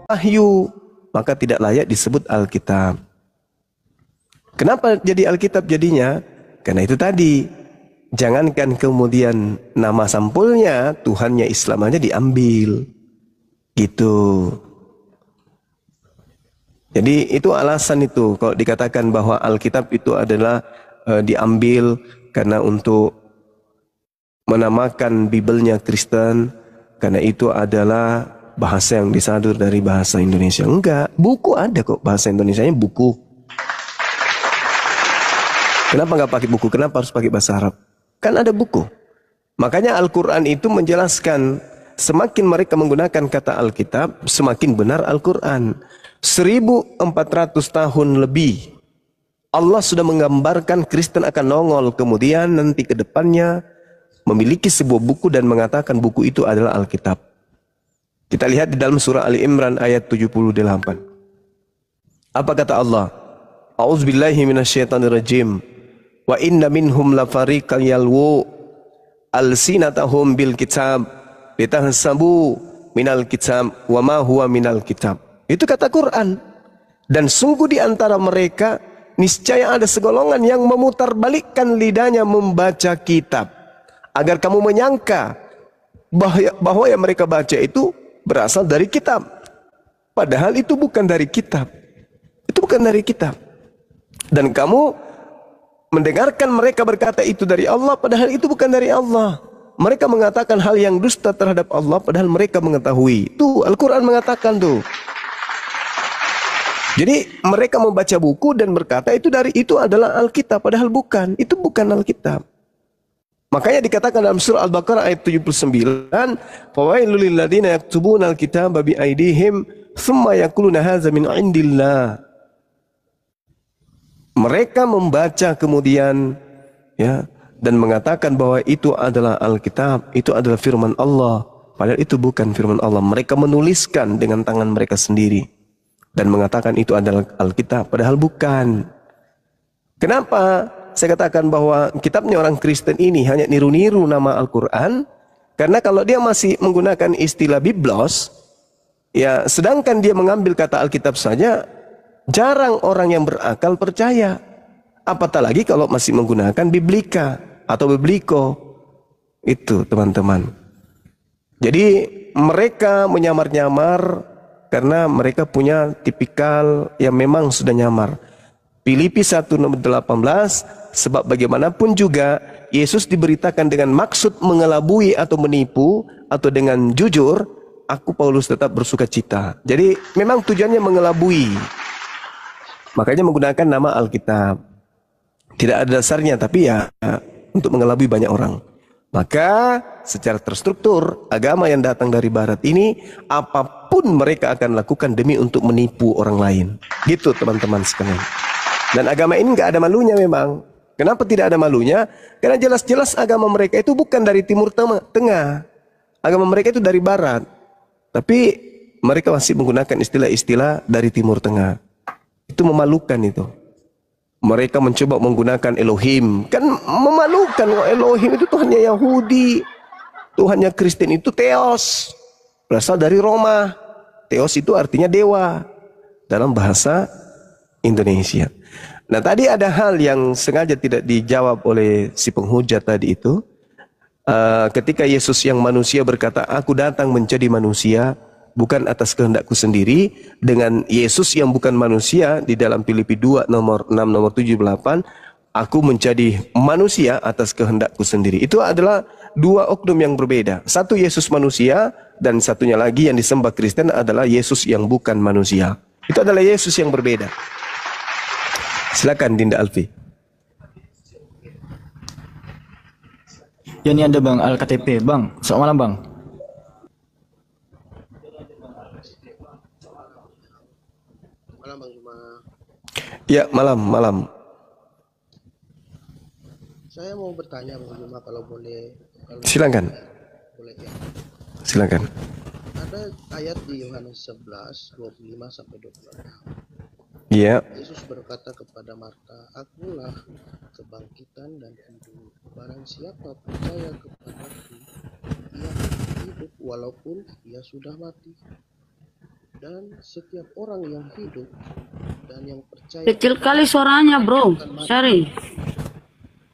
Wahyu, maka tidak layak disebut Alkitab. Kenapa jadi Alkitab jadinya? Karena itu tadi, jangankan kemudian nama sampulnya, Tuhannya Islam aja diambil. Gitu. Jadi itu alasan itu, kalau dikatakan bahwa Alkitab itu adalah diambil karena untuk menamakan Bibelnya Kristen, karena itu adalah bahasa yang disadur dari bahasa Indonesia. Enggak, buku ada kok bahasa Indonesianya, buku. Kenapa nggak pakai buku? Kenapa harus pakai bahasa Arab? Kan ada buku. Makanya Al-Quran itu menjelaskan, semakin mereka menggunakan kata Alkitab, semakin benar Al-Quran. 1400 tahun lebih Allah sudah menggambarkan Kristen akan nongol kemudian nanti ke depannya memiliki sebuah buku dan mengatakan buku itu adalah Alkitab. Kita lihat di dalam surah Ali Imran ayat 78. Apa kata Allah? A'udzubillahi minasyaitonirrajim. Wa inna minhum lafariqan yalwu alsinatahum bil kitab litahsabu minal kitab wa ma huwa minal kitab. Itu kata Quran. Dan sungguh di antara mereka niscaya ada segolongan yang memutarbalikkan lidahnya membaca kitab agar kamu menyangka bahwa yang mereka baca itu berasal dari kitab. Padahal itu bukan dari kitab. Itu bukan dari kitab. Dan kamu mendengarkan mereka berkata itu dari Allah, padahal itu bukan dari Allah. Mereka mengatakan hal yang dusta terhadap Allah, padahal mereka mengetahui. Tuh, Al-Quran mengatakan tuh. Jadi mereka membaca buku dan berkata itu adalah Alkitab, padahal bukan. Itu bukan Alkitab. Makanya dikatakan dalam surah Al-Baqarah ayat 79, "Fawailul lil ladzina yaktubuna al-kitaba bi aydihim tsumma yaquluna hadza min indillah." Mereka membaca kemudian ya dan mengatakan bahwa itu adalah Alkitab, itu adalah firman Allah, padahal itu bukan firman Allah. Mereka menuliskan dengan tangan mereka sendiri dan mengatakan itu adalah Alkitab, padahal bukan. Kenapa saya katakan bahwa kitabnya orang Kristen ini hanya niru-niru nama Al-Quran? Karena kalau dia masih menggunakan istilah Biblos, ya sedangkan dia mengambil kata Alkitab saja, jarang orang yang berakal percaya. Apatah lagi kalau masih menggunakan Biblika atau Bibliko. Itu teman-teman. Jadi mereka menyamar-nyamar karena mereka punya tipikal yang memang sudah nyamar. Filipi 1:18, sebab bagaimanapun juga Yesus diberitakan dengan maksud mengelabui atau menipu atau dengan jujur, aku Paulus tetap bersuka cita. Jadi memang tujuannya mengelabui. Makanya menggunakan nama Alkitab. Tidak ada dasarnya, tapi ya untuk mengelabui banyak orang. Maka secara terstruktur agama yang datang dari barat ini, apapun mereka akan lakukan demi untuk menipu orang lain. Gitu teman-teman sekalian. Dan agama ini nggak ada malunya memang. Kenapa tidak ada malunya? Karena jelas-jelas agama mereka itu bukan dari Timur Tengah. Agama mereka itu dari Barat. Tapi mereka masih menggunakan istilah-istilah dari Timur Tengah. Itu memalukan itu. Mereka mencoba menggunakan Elohim. Kan memalukan. Elohim itu Tuhannya Yahudi. Tuhannya Kristen itu Theos. Berasal dari Roma. Theos itu artinya dewa. Dalam bahasa Indonesia. Nah tadi ada hal yang sengaja tidak dijawab oleh si penghujat tadi itu. Ketika Yesus yang manusia berkata, aku datang menjadi manusia, bukan atas kehendakku sendiri. Dengan Yesus yang bukan manusia, di dalam Filipi 2, nomor 6, nomor 78, aku menjadi manusia atas kehendakku sendiri. Itu adalah dua oknum yang berbeda. Satu Yesus manusia, dan satunya lagi yang disembah Kristen adalah Yesus yang bukan manusia. Itu adalah Yesus yang berbeda. Silakan Dinda Alfi. Ya ini ada Bang Al-KTP. Bang, selamat malam Bang. Malam Bang Juma. Ya, malam. Saya mau bertanya Bang Juma kalau boleh. Silakan. Boleh ya. Silakan. Ada ayat di Yohanes 11, 25 sampai 26. Iya. Yesus berkata kepada Marta, "Akulah kebangkitan dan hidup. Barang siapa percaya kepadaku, ia akan hidup walaupun ia sudah mati. Dan setiap orang yang hidup dan yang percaya Kecil kali suaranya, bro. Sorry.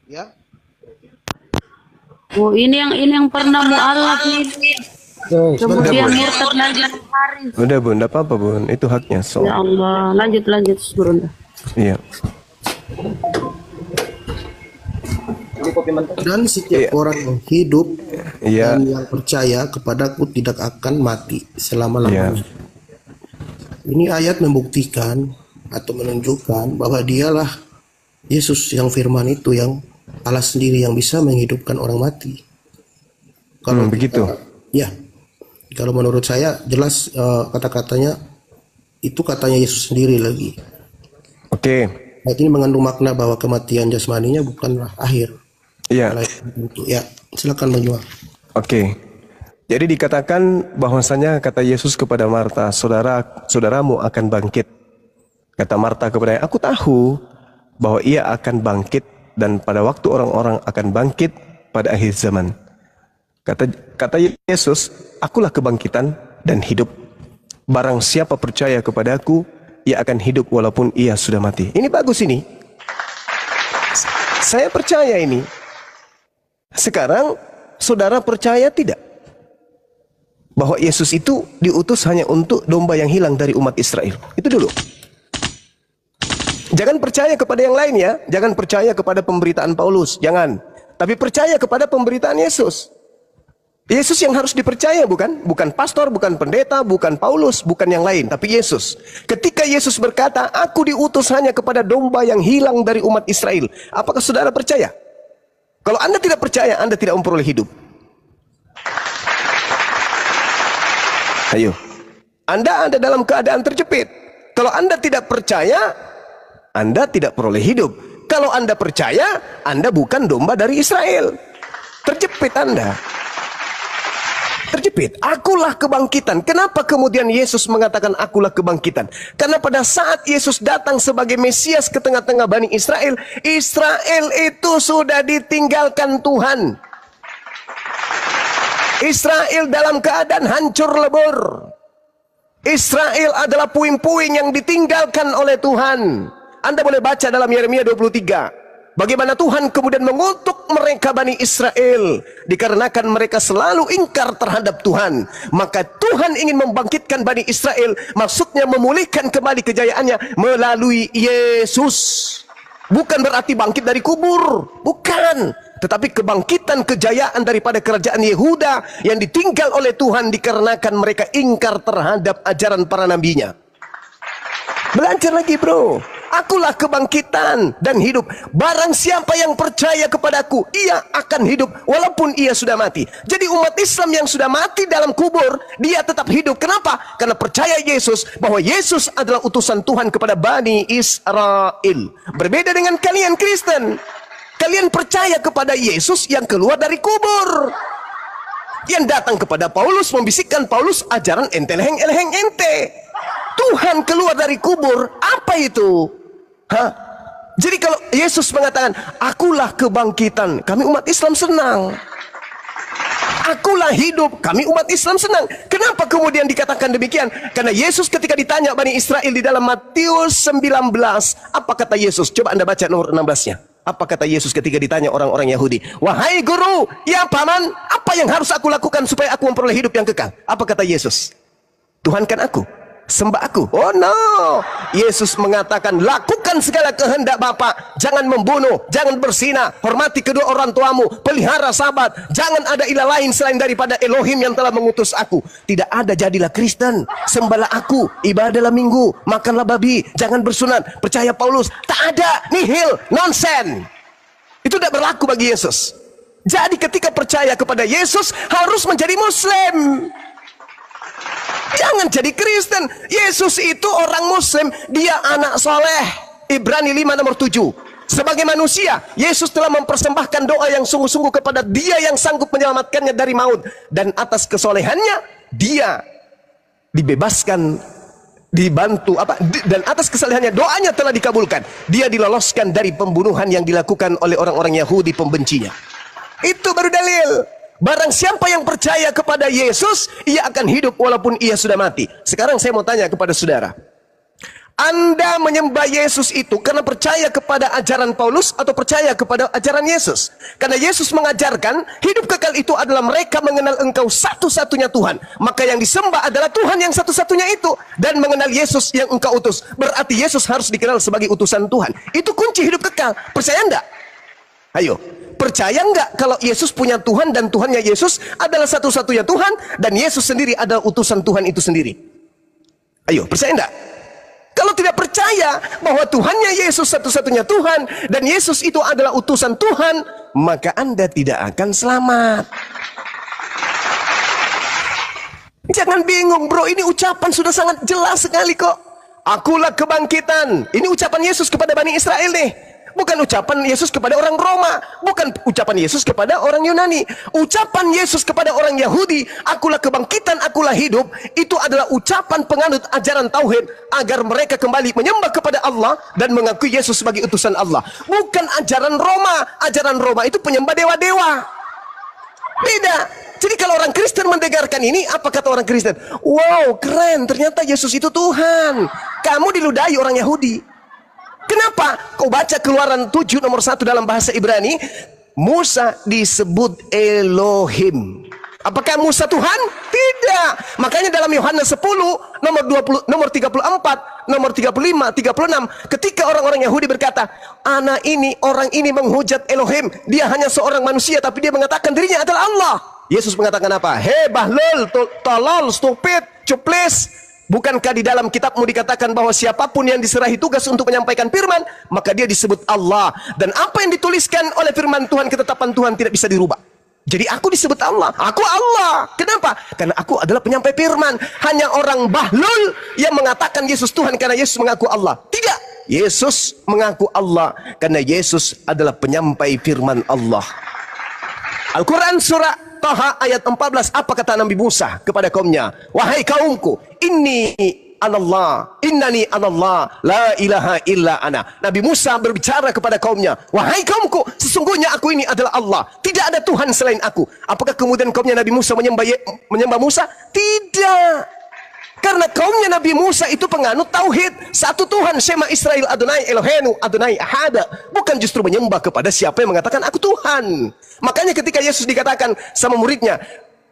ya, Oh, ini yang pernah mualaf nih. Kemudian murtad lagi Haris. Udah bun, enggak apa-apa bun, itu haknya. So. Ya Allah, lanjut bro. Iya. dan setiap orang yang hidup Iya. dan yang percaya kepadaku tidak akan mati selama-lamanya." Ini ayat membuktikan atau menunjukkan bahwa dialah Yesus yang firman itu, yang Allah sendiri yang bisa menghidupkan orang mati. Kalau begitu. Ya, kalau menurut saya jelas kata-katanya itu katanya Yesus sendiri lagi. Oke. Ayat ini mengandung makna bahwa kematian jasmaninya bukanlah akhir. Iya. Ya, silakan Bang Jual. Oke. Jadi dikatakan bahwasanya kata Yesus kepada Marta, saudaramu akan bangkit. Kata Marta kepadanya, aku tahu bahwa ia akan bangkit dan pada waktu orang-orang akan bangkit pada akhir zaman. Kata Yesus, akulah kebangkitan dan hidup. Barang siapa percaya kepadaku, ia akan hidup walaupun ia sudah mati. Ini bagus ini. Saya percaya ini. Sekarang saudara percaya tidak? Bahwa Yesus itu diutus hanya untuk domba yang hilang dari umat Israel. Itu dulu. Jangan percaya kepada yang lain ya. Jangan percaya kepada pemberitaan Paulus. Jangan. Tapi percaya kepada pemberitaan Yesus. Yesus yang harus dipercaya bukan? Bukan pastor, bukan pendeta, bukan Paulus, bukan yang lain. Tapi Yesus. Ketika Yesus berkata, aku diutus hanya kepada domba yang hilang dari umat Israel. Apakah saudara percaya? Kalau Anda tidak percaya, Anda tidak memperoleh hidup. Ayo. Anda ada dalam keadaan terjepit. Kalau Anda tidak percaya, Anda tidak peroleh hidup. Kalau Anda percaya, Anda bukan domba dari Israel. Terjepit Anda. Terjepit. Akulah kebangkitan. Kenapa kemudian Yesus mengatakan akulah kebangkitan? Karena pada saat Yesus datang sebagai Mesias ke tengah-tengah Bani Israel, Israel itu sudah ditinggalkan Tuhan. Israel dalam keadaan hancur lebur. Israel adalah puing-puing yang ditinggalkan oleh Tuhan. Anda boleh baca dalam Yeremia 23. Bagaimana Tuhan kemudian mengutuk mereka Bani Israel. Dikarenakan mereka selalu ingkar terhadap Tuhan. Maka Tuhan ingin membangkitkan Bani Israel. Maksudnya memulihkan kembali kejayaannya melalui Yesus. Bukan berarti bangkit dari kubur. Bukan. Tetapi kebangkitan kejayaan daripada kerajaan Yehuda yang ditinggal oleh Tuhan dikarenakan mereka ingkar terhadap ajaran para nabinya. Belajar lagi bro. Akulah kebangkitan dan hidup. Barang siapa yang percaya kepadaku, ia akan hidup walaupun ia sudah mati. Jadi umat Islam yang sudah mati dalam kubur, dia tetap hidup. Kenapa? Karena percaya Yesus, bahwa Yesus adalah utusan Tuhan kepada Bani Israel. Berbeda dengan kalian Kristen. Kalian percaya kepada Yesus yang keluar dari kubur, yang datang kepada Paulus, membisikkan Paulus ajaran eleheng ente. Tuhan keluar dari kubur, apa itu? Hah? Jadi kalau Yesus mengatakan, akulah kebangkitan, kami umat Islam senang. Akulah hidup, kami umat Islam senang. Kenapa kemudian dikatakan demikian? Karena Yesus ketika ditanya Bani Israel di dalam Matius 19, apa kata Yesus? Coba Anda baca nomor 16-nya. Apa kata Yesus ketika ditanya orang-orang Yahudi? Wahai guru, ya paman, apa yang harus aku lakukan supaya aku memperoleh hidup yang kekal? Apa kata Yesus? Tuhankan aku, sembah aku. Oh no, Yesus mengatakan lakukan segala kehendak Bapa, jangan membunuh, jangan berzina, hormati kedua orang tuamu, pelihara sabat, jangan ada ilah lain selain daripada Elohim yang telah mengutus aku. Tidak ada, jadilah Kristen, sembahlah aku, ibadahlah minggu, makanlah babi, jangan bersunat. Percaya Paulus, tak ada, nihil, nonsen. Itu tidak berlaku bagi Yesus. Jadi ketika percaya kepada Yesus harus menjadi Muslim. Jangan jadi Kristen. Yesus itu orang Muslim, dia anak soleh. Ibrani 5 nomor 7. Sebagai manusia, Yesus telah mempersembahkan doa yang sungguh-sungguh kepada Dia yang sanggup menyelamatkannya dari maut. Dan atas kesolehannya, Dia dibebaskan dibantu dan atas kesalehannya doanya telah dikabulkan. Dia diloloskan dari pembunuhan yang dilakukan oleh orang-orang Yahudi pembencinya. Itu baru dalil. Barang siapa yang percaya kepada Yesus, ia akan hidup walaupun ia sudah mati. Sekarang saya mau tanya kepada saudara, Anda menyembah Yesus itu karena percaya kepada ajaran Paulus atau percaya kepada ajaran Yesus? Karena Yesus mengajarkan hidup kekal itu adalah mereka mengenal Engkau satu-satunya Tuhan. Maka yang disembah adalah Tuhan yang satu-satunya itu, dan mengenal Yesus yang Engkau utus. Berarti Yesus harus dikenal sebagai utusan Tuhan. Itu kunci hidup kekal. Percaya enggak? Ayo, percaya enggak kalau Yesus punya Tuhan dan Tuhannya Yesus adalah satu-satunya Tuhan dan Yesus sendiri adalah utusan Tuhan itu sendiri? Ayo, percaya enggak? Kalau tidak percaya bahwa Tuhannya Yesus satu-satunya Tuhan dan Yesus itu adalah utusan Tuhan, maka Anda tidak akan selamat. Jangan bingung bro, ini ucapan sudah sangat jelas sekali kok. Akulah kebangkitan. Ini ucapan Yesus kepada Bani Israel nih. Bukan ucapan Yesus kepada orang Roma, bukan ucapan Yesus kepada orang Yunani. Ucapan Yesus kepada orang Yahudi, akulah kebangkitan, akulah hidup, itu adalah ucapan penganut ajaran tauhid agar mereka kembali menyembah kepada Allah dan mengakui Yesus sebagai utusan Allah. Bukan ajaran Roma. Ajaran Roma itu penyembah dewa-dewa. Beda. Jadi kalau orang Kristen mendengarkan ini, apa kata orang Kristen? Wow, keren, ternyata Yesus itu Tuhan. Kamu diludahi orang Yahudi. Kenapa? Kau baca Keluaran 7 nomor 1 dalam bahasa Ibrani, Musa disebut Elohim. Apakah Musa Tuhan? Tidak. Makanya dalam Yohanes 10 nomor 20, nomor 34, nomor 35, 36, ketika orang-orang Yahudi berkata, anak ini, orang ini menghujat Elohim, dia hanya seorang manusia tapi dia mengatakan dirinya adalah Allah. Yesus mengatakan apa? Hei bahlul, tolol, stupid, cuplis. Bukankah di dalam kitabmu dikatakan bahwa siapapun yang diserahi tugas untuk menyampaikan firman, maka dia disebut Allah. Dan apa yang dituliskan oleh firman Tuhan, ketetapan Tuhan tidak bisa dirubah. Jadi aku disebut Allah. Aku Allah. Kenapa? Karena aku adalah penyampai firman. Hanya orang bahlul yang mengatakan Yesus Tuhan karena Yesus mengaku Allah. Tidak. Yesus mengaku Allah karena Yesus adalah penyampai firman Allah. Al-Quran surah Taha ayat 14, apa kata Nabi Musa kepada kaumnya? Wahai kaumku, innani anallah, la ilaha illa ana. Nabi Musa berbicara kepada kaumnya, wahai kaumku, sesungguhnya aku ini adalah Allah, tidak ada Tuhan selain aku. Apakah kemudian kaumnya Nabi Musa menyembah Musa? Tidak. Karena kaumnya Nabi Musa itu penganut tauhid satu Tuhan, Shema Israel Adonai Elohenu Adonai Ahada, bukan justru menyembah kepada siapa yang mengatakan aku Tuhan. Makanya ketika Yesus dikatakan sama muridnya,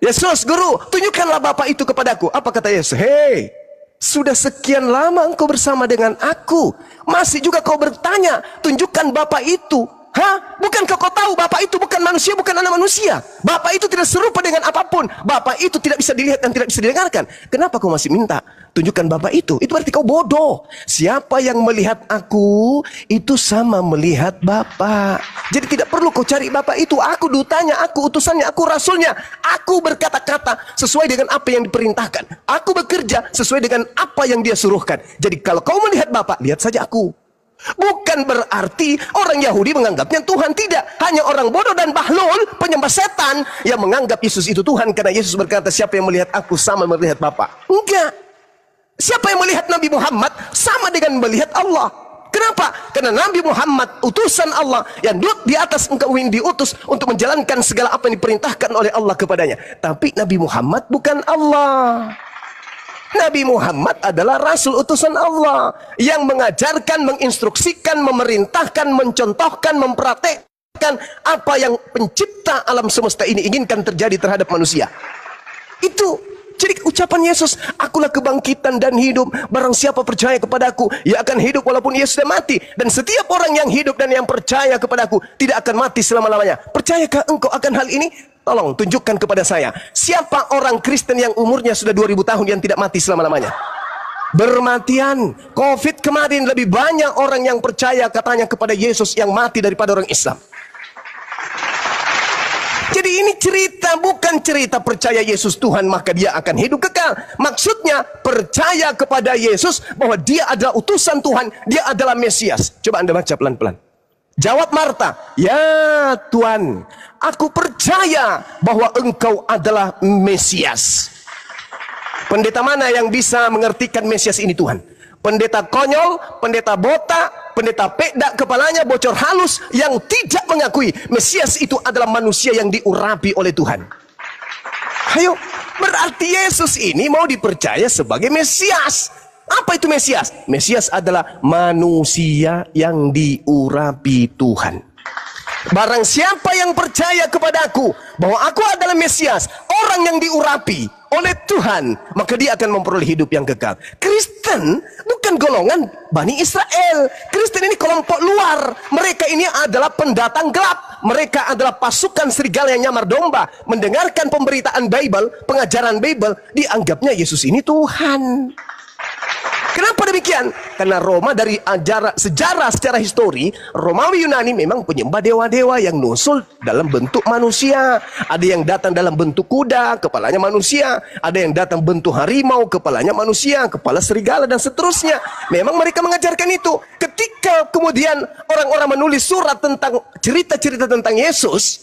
Yesus guru, tunjukkanlah Bapa itu kepadaku. Apa kata Yesus? Hei, sudah sekian lama engkau bersama dengan aku, masih juga kau bertanya, tunjukkan Bapa itu. Hah? Bukankah kau tahu Bapa itu bukan manusia, bukan anak manusia? Bapa itu tidak serupa dengan apapun. Bapa itu tidak bisa dilihat dan tidak bisa didengarkan. Kenapa kau masih minta tunjukkan Bapa itu? Itu berarti kau bodoh. Siapa yang melihat aku, itu sama melihat Bapa. Jadi tidak perlu kau cari Bapa itu. Aku dutanya, aku utusannya, aku rasulnya. Aku berkata-kata sesuai dengan apa yang diperintahkan. Aku bekerja sesuai dengan apa yang dia suruhkan. Jadi kalau kau melihat Bapa, lihat saja aku. Bukan berarti orang Yahudi menganggapnya Tuhan, tidak. Hanya orang bodoh dan bahlul, penyembah setan, yang menganggap Yesus itu Tuhan karena Yesus berkata, siapa yang melihat aku sama melihat Bapa. Enggak. Siapa yang melihat Nabi Muhammad sama dengan melihat Allah. Kenapa? Karena Nabi Muhammad utusan Allah yang di atas engkau ingin diutus untuk menjalankan segala apa yang diperintahkan oleh Allah kepadanya. Tapi Nabi Muhammad bukan Allah. Nabi Muhammad adalah Rasul utusan Allah yang mengajarkan, menginstruksikan, memerintahkan, mencontohkan, mempraktekkan apa yang pencipta alam semesta ini inginkan terjadi terhadap manusia. Itu jadi ucapan Yesus, akulah kebangkitan dan hidup. Barang siapa percaya kepadaku, ia akan hidup walaupun ia sudah mati. Dan setiap orang yang hidup dan yang percaya kepadaku tidak akan mati selama-lamanya. Percayakah engkau akan hal ini? Tolong tunjukkan kepada saya, siapa orang Kristen yang umurnya sudah 2000 tahun yang tidak mati selama-lamanya? Bermatian. Covid kemarin lebih banyak orang yang percaya katanya kepada Yesus yang mati daripada orang Islam. Jadi ini cerita, bukan cerita percaya Yesus Tuhan maka dia akan hidup kekal. Maksudnya percaya kepada Yesus bahwa dia adalah utusan Tuhan, dia adalah Mesias. Coba Anda baca pelan-pelan. Jawab Marta, ya Tuhan, aku percaya bahwa engkau adalah Mesias. Pendeta mana yang bisa mengertikan Mesias ini Tuhan? Pendeta konyol, pendeta botak, pendeta pedak kepalanya bocor halus yang tidak mengakui Mesias itu adalah manusia yang diurapi oleh Tuhan. Ayo, berarti Yesus ini mau dipercaya sebagai Mesias. Apa itu Mesias? Mesias adalah manusia yang diurapi Tuhan. Barang siapa yang percaya kepadaku bahwa aku adalah Mesias, orang yang diurapi oleh Tuhan, maka dia akan memperoleh hidup yang kekal. Kristen bukan golongan Bani Israel. Kristen ini kelompok luar. Mereka ini adalah pendatang gelap. Mereka adalah pasukan serigala yang nyamar domba. Mendengarkan pemberitaan Bible, pengajaran Bible, dianggapnya Yesus ini Tuhan. Kenapa demikian? Karena Roma dari sejarah secara histori, Romawi Yunani memang penyembah dewa-dewa yang nusul dalam bentuk manusia. Ada yang datang dalam bentuk kuda, kepalanya manusia. Ada yang datang bentuk harimau, kepalanya manusia, kepala serigala dan seterusnya. Memang mereka mengajarkan itu. Ketika kemudian orang-orang menulis surat tentang cerita-cerita tentang Yesus,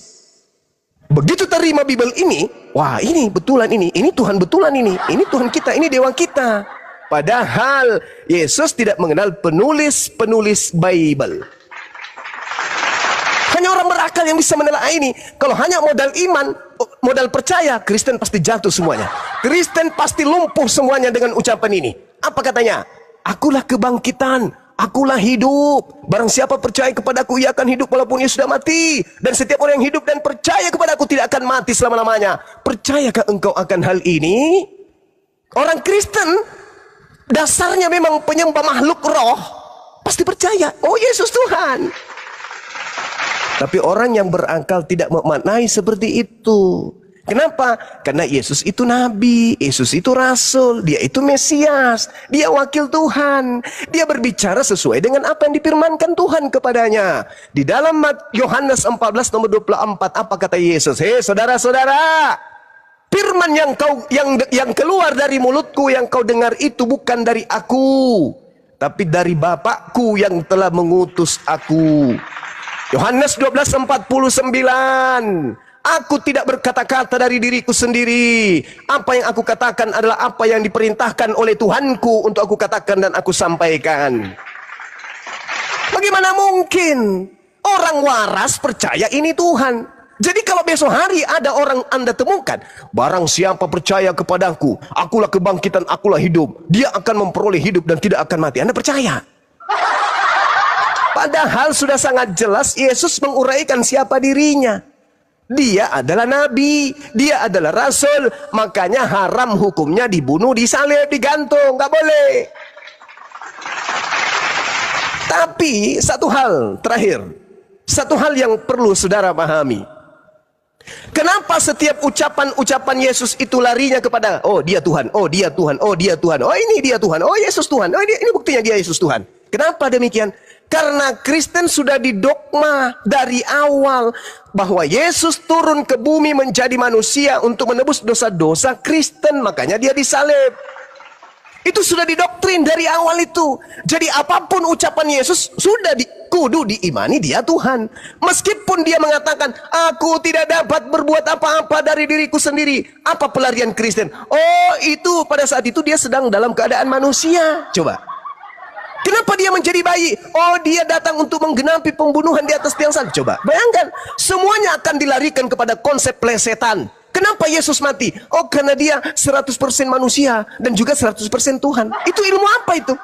begitu terima Bible ini, wah ini betulan ini Tuhan betulan ini Tuhan kita, ini dewa kita. Padahal Yesus tidak mengenal penulis-penulis Bible. Hanya orang berakal yang bisa menelaah ini. Kalau hanya modal iman, modal percaya, Kristen pasti jatuh semuanya. Kristen pasti lumpuh semuanya dengan ucapan ini. Apa katanya? Akulah kebangkitan, akulah hidup. Barang siapa percaya kepadaku, ia akan hidup walaupun ia sudah mati. Dan setiap orang yang hidup dan percaya kepadaku tidak akan mati selama-lamanya. Percayakah engkau akan hal ini? Orang Kristen dasarnya memang penyembah makhluk roh, pasti percaya, oh Yesus Tuhan. Tapi orang yang berakal tidak memaknai seperti itu. Kenapa? Karena Yesus itu nabi, Yesus itu rasul, dia itu Mesias, dia wakil Tuhan. Dia berbicara sesuai dengan apa yang difirmankan Tuhan kepadanya. Di dalam Yohanes 14 nomor 24, apa kata Yesus? Hei saudara-saudara, firman yang keluar dari mulutku yang kau dengar itu bukan dari aku, tapi dari Bapakku yang telah mengutus aku. Yohanes 12:49. Aku tidak berkata-kata dari diriku sendiri. Apa yang aku katakan adalah apa yang diperintahkan oleh Tuhanku untuk aku katakan dan aku sampaikan. Bagaimana mungkin orang waras percaya ini Tuhan? Jadi kalau besok hari ada orang Anda temukan, barang siapa percaya kepadaku, akulah kebangkitan, akulah hidup, dia akan memperoleh hidup dan tidak akan mati. Anda percaya? Padahal sudah sangat jelas Yesus menguraikan siapa dirinya. Dia adalah nabi, dia adalah rasul, makanya haram hukumnya dibunuh, disalib, digantung, nggak boleh. Tapi satu hal terakhir, satu hal yang perlu saudara pahami. Kenapa setiap ucapan Yesus itu larinya kepada, oh dia Tuhan, oh dia Tuhan, oh dia Tuhan, oh ini dia Tuhan, oh Yesus Tuhan, oh ini buktinya dia Yesus Tuhan. Kenapa demikian? Karena Kristen sudah didogma dari awal bahwa Yesus turun ke bumi menjadi manusia untuk menebus dosa-dosa Kristen, makanya dia disalib. Itu sudah didoktrin dari awal itu. Jadi apapun ucapan Yesus sudah kudu diimani dia Tuhan. Meskipun dia mengatakan, aku tidak dapat berbuat apa-apa dari diriku sendiri. Apa pelarian Kristen? Oh itu pada saat itu dia sedang dalam keadaan manusia. Coba. Kenapa dia menjadi bayi? Oh dia datang untuk menggenapi pembunuhan di atas tiang salib. Coba bayangkan, semuanya akan dilarikan kepada konsep plesetan. Kenapa Yesus mati? Oh karena dia 100% manusia dan juga 100% Tuhan. Itu ilmu apa itu?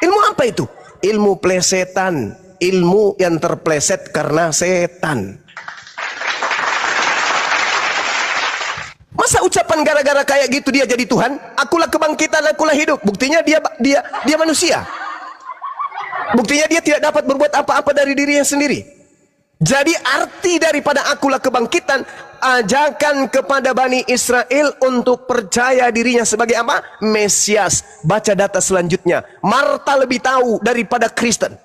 Ilmu apa itu? Ilmu plesetan. Ilmu yang terpleset karena setan. Masa ucapan gara-gara kayak gitu dia jadi Tuhan? Akulah kebangkitan, akulah hidup. Buktinya dia manusia. Buktinya dia tidak dapat berbuat apa-apa dari dirinya sendiri. Jadi arti daripada akulah kebangkitan, ajakan kepada Bani Israel untuk percaya dirinya sebagai apa? Mesias. Baca data selanjutnya. Marta lebih tahu daripada Kristen.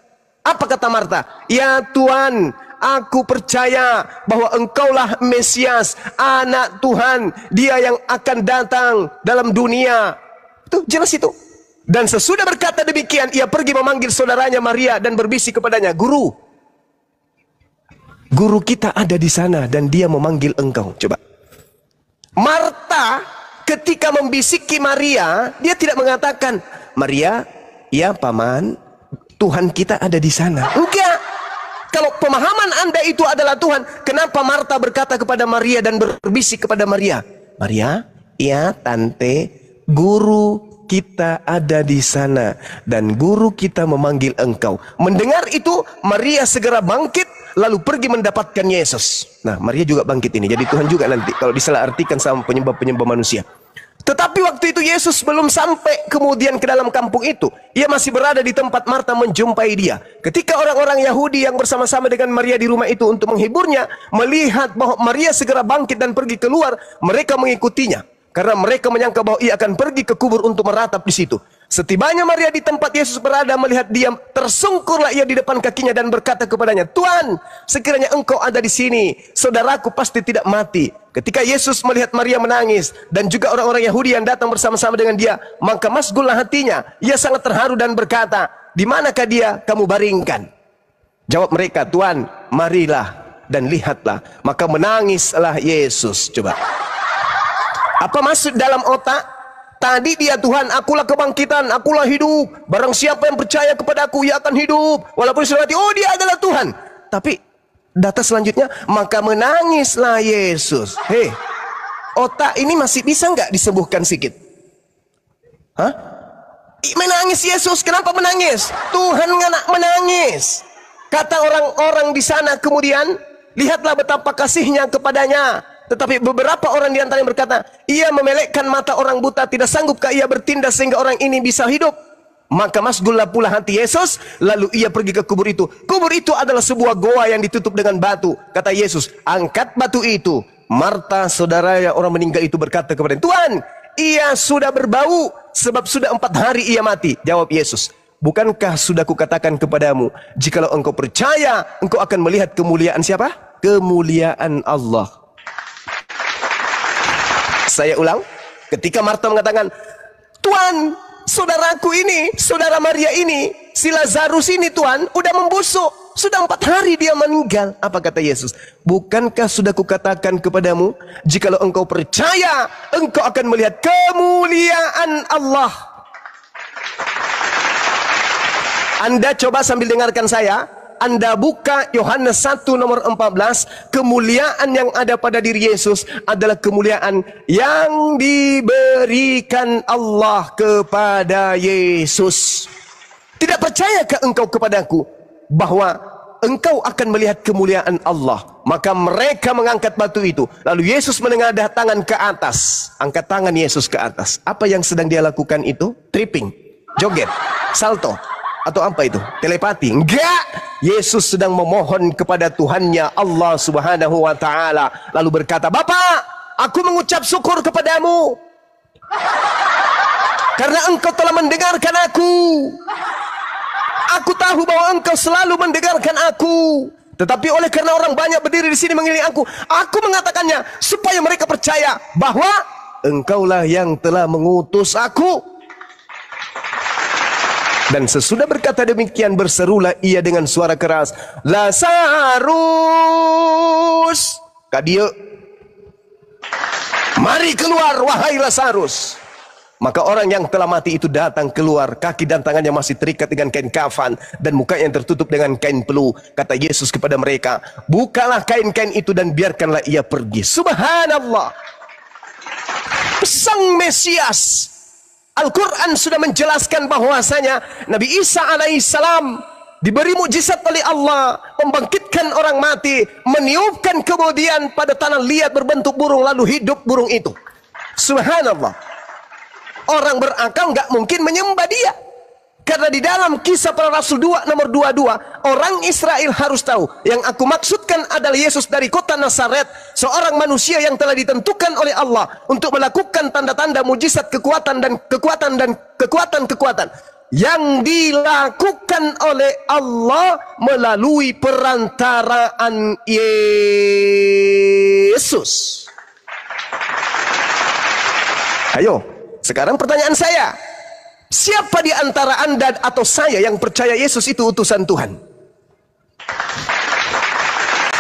Apa kata Marta? Ya Tuhan, aku percaya bahwa engkaulah Mesias, anak Tuhan, dia yang akan datang dalam dunia. Itu jelas itu. Dan sesudah berkata demikian, ia pergi memanggil saudaranya Maria dan berbisik kepadanya, Guru kita ada di sana dan dia memanggil engkau. Coba. Marta ketika membisiki Maria, dia tidak mengatakan, Maria, ya paman, Tuhan kita ada di sana. Enggak. Kalau pemahaman Anda itu adalah Tuhan, kenapa Marta berkata kepada Maria dan berbisik kepada Maria, Maria, ya tante, guru kita ada di sana dan guru kita memanggil engkau. Mendengar itu, Maria segera bangkit lalu pergi mendapatkan Yesus. Nah, Maria juga bangkit ini. Jadi Tuhan juga nanti kalau disalahartikan sama penyembah-penyembah manusia. Tetapi waktu itu Yesus belum sampai kemudian ke dalam kampung itu. Ia masih berada di tempat Marta menjumpai dia. Ketika orang-orang Yahudi yang bersama-sama dengan Maria di rumah itu untuk menghiburnya, melihat bahwa Maria segera bangkit dan pergi keluar, mereka mengikutinya. Karena mereka menyangka bahwa ia akan pergi ke kubur untuk meratap di situ. Setibanya Maria di tempat Yesus berada, melihat dia, tersungkurlah ia di depan kakinya dan berkata kepadanya, Tuhan, sekiranya engkau ada di sini, saudaraku pasti tidak mati. Ketika Yesus melihat Maria menangis dan juga orang-orang Yahudi yang datang bersama-sama dengan dia, maka masgullah hatinya. Ia sangat terharu dan berkata, di manakah dia kamu baringkan? Jawab mereka, Tuhan, marilah dan lihatlah. Maka menangislah Yesus. Coba. Apa maksud dalam otak? Tadi dia Tuhan, akulah kebangkitan, akulah hidup. Barang siapa yang percaya kepada aku, ia akan hidup. Walaupun sudah mati, oh dia adalah Tuhan. Tapi data selanjutnya, maka menangislah Yesus. Hei, otak ini masih bisa nggak disembuhkan sedikit? Hah? Menangis Yesus, kenapa menangis? Tuhan nggak menangis. Kata orang-orang di sana kemudian, lihatlah betapa kasihnya kepadanya. Tetapi beberapa orang di antaranya berkata, ia memelekkan mata orang buta, tidak sanggupkah ia bertindak sehingga orang ini bisa hidup? Maka masgullah pula hati Yesus, lalu ia pergi ke kubur itu. Kubur itu adalah sebuah goa yang ditutup dengan batu. Kata Yesus, angkat batu itu. Marta, saudaranya orang meninggal itu berkata kepada Tuhan, ia sudah berbau, sebab sudah 4 hari ia mati. Jawab Yesus, bukankah sudah kukatakan kepadamu, jikalau engkau percaya, engkau akan melihat kemuliaan siapa? Kemuliaan Allah. Saya ulang, ketika Marta mengatakan, Tuhan, saudaraku ini, saudara Maria ini, si Lazarus ini Tuhan, udah membusuk. Sudah 4 hari dia meninggal. Apa kata Yesus? Bukankah sudah kukatakan kepadamu, jikalau engkau percaya, engkau akan melihat kemuliaan Allah. Anda coba sambil dengarkan saya. Anda buka Yohanes 1 nomor 14, kemuliaan yang ada pada diri Yesus adalah kemuliaan yang diberikan Allah kepada Yesus. Tidak percayakah engkau kepadaku bahwa engkau akan melihat kemuliaan Allah? Maka mereka mengangkat batu itu. Lalu Yesus menengadah tangan ke atas. Angkat tangan Yesus ke atas. Apa yang sedang dia lakukan itu? Tripping, joget, salto, atau apa itu? Telepati? Enggak. Yesus sedang memohon kepada Tuhannya Allah Subhanahu wa taala, lalu berkata, Bapa, aku mengucap syukur kepadamu karena engkau telah mendengarkan aku. Aku tahu bahwa engkau selalu mendengarkan aku. Tetapi oleh karena orang banyak berdiri di sini mengiringi aku mengatakannya supaya mereka percaya bahwa engkaulah yang telah mengutus aku. Dan sesudah berkata demikian, berserulah ia dengan suara keras, Lazarus, kadia, mari keluar wahai Lazarus. Maka orang yang telah mati itu datang keluar, kaki dan tangannya masih terikat dengan kain kafan dan mukanya yang tertutup dengan kain pelu. Kata Yesus kepada mereka, bukalah kain-kain itu dan biarkanlah ia pergi. Subhanallah. Sang Mesias, Al-Quran sudah menjelaskan bahwasanya Nabi Isa alaihissalam diberi mukjizat oleh Allah, membangkitkan orang mati, meniupkan kemudian pada tanah liat berbentuk burung, lalu hidup burung itu. Subhanallah. Orang berakal nggak mungkin menyembah dia. Karena di dalam Kisah Para Rasul 2 nomor 22, orang Israel harus tahu, yang aku maksudkan adalah Yesus dari kota Nazaret, seorang manusia yang telah ditentukan oleh Allah untuk melakukan tanda-tanda mujizat kekuatan yang dilakukan oleh Allah melalui perantaraan Yesus. Ayo, sekarang pertanyaan saya, siapa di antara Anda atau saya yang percaya Yesus itu utusan Tuhan?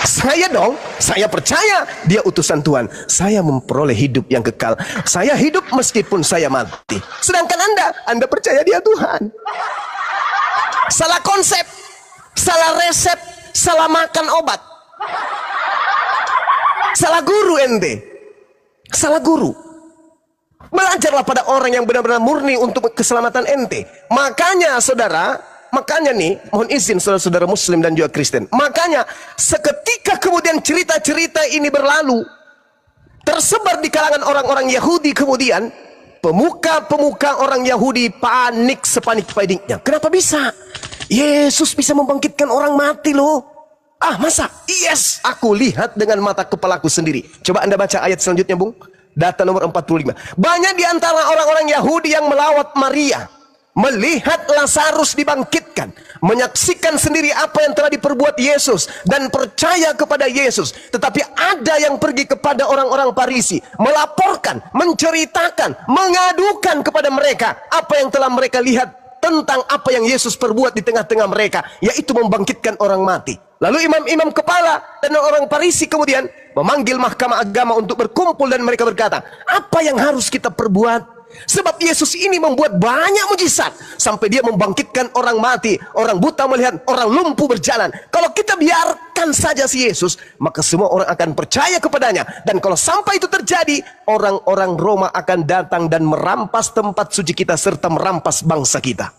Saya dong, saya percaya dia utusan Tuhan. Saya memperoleh hidup yang kekal. Saya hidup meskipun saya mati. Sedangkan Anda percaya dia Tuhan. Salah konsep, salah resep, salah makan obat. Salah guru ente. Salah guru. Belajarlah pada orang yang benar-benar murni untuk keselamatan ente. Makanya saudara, nih, mohon izin saudara-saudara Muslim dan juga Kristen. Makanya seketika kemudian cerita-cerita ini berlalu, tersebar di kalangan orang-orang Yahudi, kemudian pemuka-pemuka orang Yahudi panik sepanik-paniknya. Kenapa bisa? Yesus bisa membangkitkan orang mati loh. Ah, masa? Yes, aku lihat dengan mata kepalaku sendiri. Coba Anda baca ayat selanjutnya, Bung. Data nomor 45. Banyak di antara orang-orang Yahudi yang melawat Maria, melihat Lazarus dibangkitkan, menyaksikan sendiri apa yang telah diperbuat Yesus, dan percaya kepada Yesus. Tetapi ada yang pergi kepada orang-orang Farisi, melaporkan, menceritakan, mengadukan kepada mereka apa yang telah mereka lihat tentang apa yang Yesus perbuat di tengah-tengah mereka, yaitu membangkitkan orang mati. Lalu imam-imam kepala dan orang Farisi kemudian memanggil mahkamah agama untuk berkumpul, dan mereka berkata, apa yang harus kita perbuat? Sebab Yesus ini membuat banyak mujizat, sampai dia membangkitkan orang mati, orang buta melihat, orang lumpuh berjalan. Kalau kita biarkan saja si Yesus, maka semua orang akan percaya kepadanya. Dan kalau sampai itu terjadi, orang-orang Roma akan datang dan merampas tempat suci kita serta merampas bangsa kita.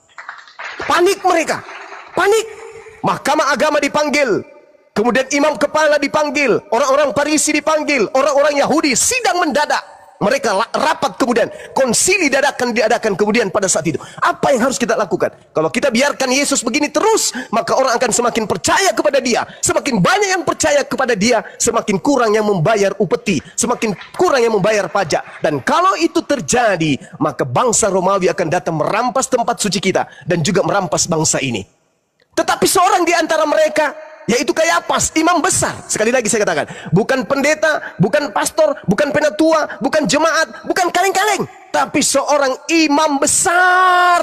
Panik mereka, panik. Mahkamah agama dipanggil, kemudian imam kepala dipanggil, orang-orang Farisi dipanggil, orang-orang Yahudi sidang mendadak. Mereka rapat, kemudian konsili dadakan diadakan kemudian pada saat itu. Apa yang harus kita lakukan? Kalau kita biarkan Yesus begini terus, maka orang akan semakin percaya kepada dia. Semakin banyak yang percaya kepada dia, semakin kurang yang membayar upeti, semakin kurang yang membayar pajak. Dan kalau itu terjadi, maka bangsa Romawi akan datang merampas tempat suci kita dan juga merampas bangsa ini. Tetapi seorang di antara mereka, yaitu Kayapas, imam besar. Sekali lagi saya katakan, bukan pendeta, bukan pastor, bukan penatua, bukan jemaat, bukan kaleng-kaleng, tapi seorang imam besar,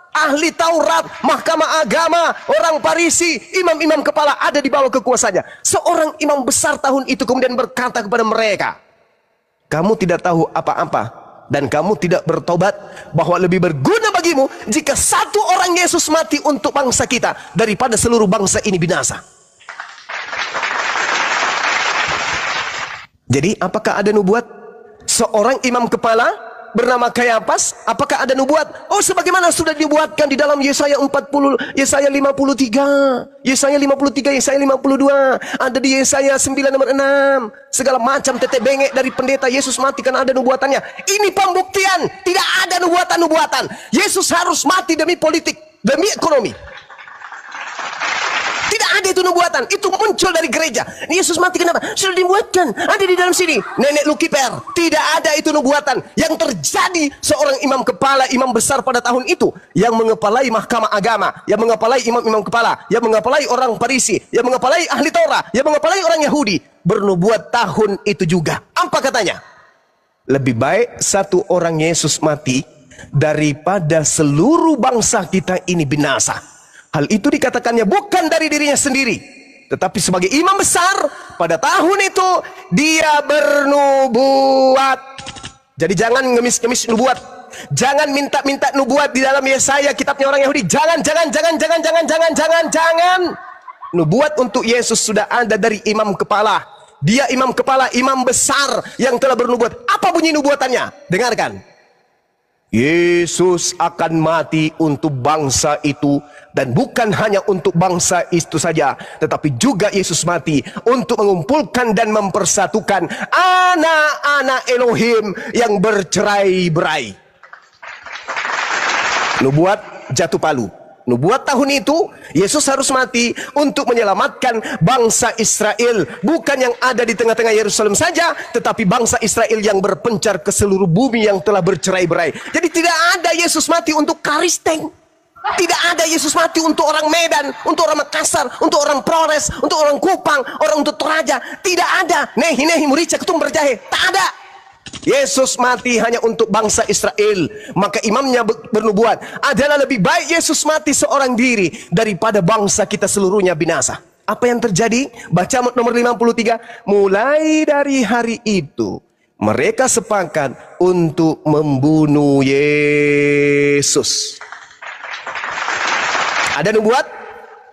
ahli Taurat, mahkamah agama, orang Farisi, imam-imam kepala ada di bawah kekuasaannya. Seorang imam besar tahun itu kemudian berkata kepada mereka, kamu tidak tahu apa-apa dan kamu tidak bertobat, bahwa lebih berguna bagimu jika satu orang Yesus mati untuk bangsa kita daripada seluruh bangsa ini binasa. Jadi apakah ada nubuat? Seorang imam kepala bernama Kayapas, apakah ada nubuat? Oh, sebagaimana sudah dibuatkan di dalam Yesaya 40, Yesaya 53, Yesaya 53, Yesaya 52, ada di Yesaya 9 nomor 6. Segala macam tetek bengek dari pendeta Yesus mati karena ada nubuatannya. Ini pembuktian, tidak ada nubuatan-nubuatan. Yesus harus mati demi politik, demi ekonomi. Tidak ada itu nubuatan, itu muncul dari gereja. Yesus mati kenapa? Sudah dibuatkan, ada di dalam sini. Nenek Lukiper, tidak ada itu nubuatan. Yang terjadi, seorang imam kepala, imam besar pada tahun itu, yang mengepalai mahkamah agama, yang mengepalai imam-imam kepala, yang mengepalai orang Farisi, yang mengepalai ahli Taurat, yang mengepalai orang Yahudi, bernubuat tahun itu juga. Apa katanya? Lebih baik satu orang Yesus mati daripada seluruh bangsa kita ini binasa. Hal itu dikatakannya bukan dari dirinya sendiri, tetapi sebagai imam besar pada tahun itu dia bernubuat. Jadi jangan ngemis-ngemis nubuat, jangan minta-minta nubuat di dalam Yesaya, kitabnya orang Yahudi. Jangan. Nubuat untuk Yesus sudah ada dari imam kepala. Dia imam kepala, imam besar yang telah bernubuat. Apa bunyi nubuatannya? Dengarkan. Yesus akan mati untuk bangsa itu, dan bukan hanya untuk bangsa itu saja, tetapi juga Yesus mati untuk mengumpulkan dan mempersatukan anak-anak Elohim yang bercerai-berai. Nubuat jatuh palu. Nubuat tahun itu Yesus harus mati untuk menyelamatkan bangsa Israel, bukan yang ada di tengah-tengah Yerusalem saja, tetapi bangsa Israel yang berpencar ke seluruh bumi yang telah bercerai-berai. Jadi tidak ada Yesus mati untuk Karisteng, tidak ada Yesus mati untuk orang Medan, untuk orang Makassar, untuk orang Flores, untuk orang Kupang, orang untuk Toraja. Tidak ada. Nehi Murica Ketum Berjahe, tak ada. Yesus mati hanya untuk bangsa Israel. Maka imamnya bernubuat, adalah lebih baik Yesus mati seorang diri daripada bangsa kita seluruhnya binasa. Apa yang terjadi? Baca nomor 53. Mulai dari hari itu mereka sepakat untuk membunuh Yesus. Ada nubuat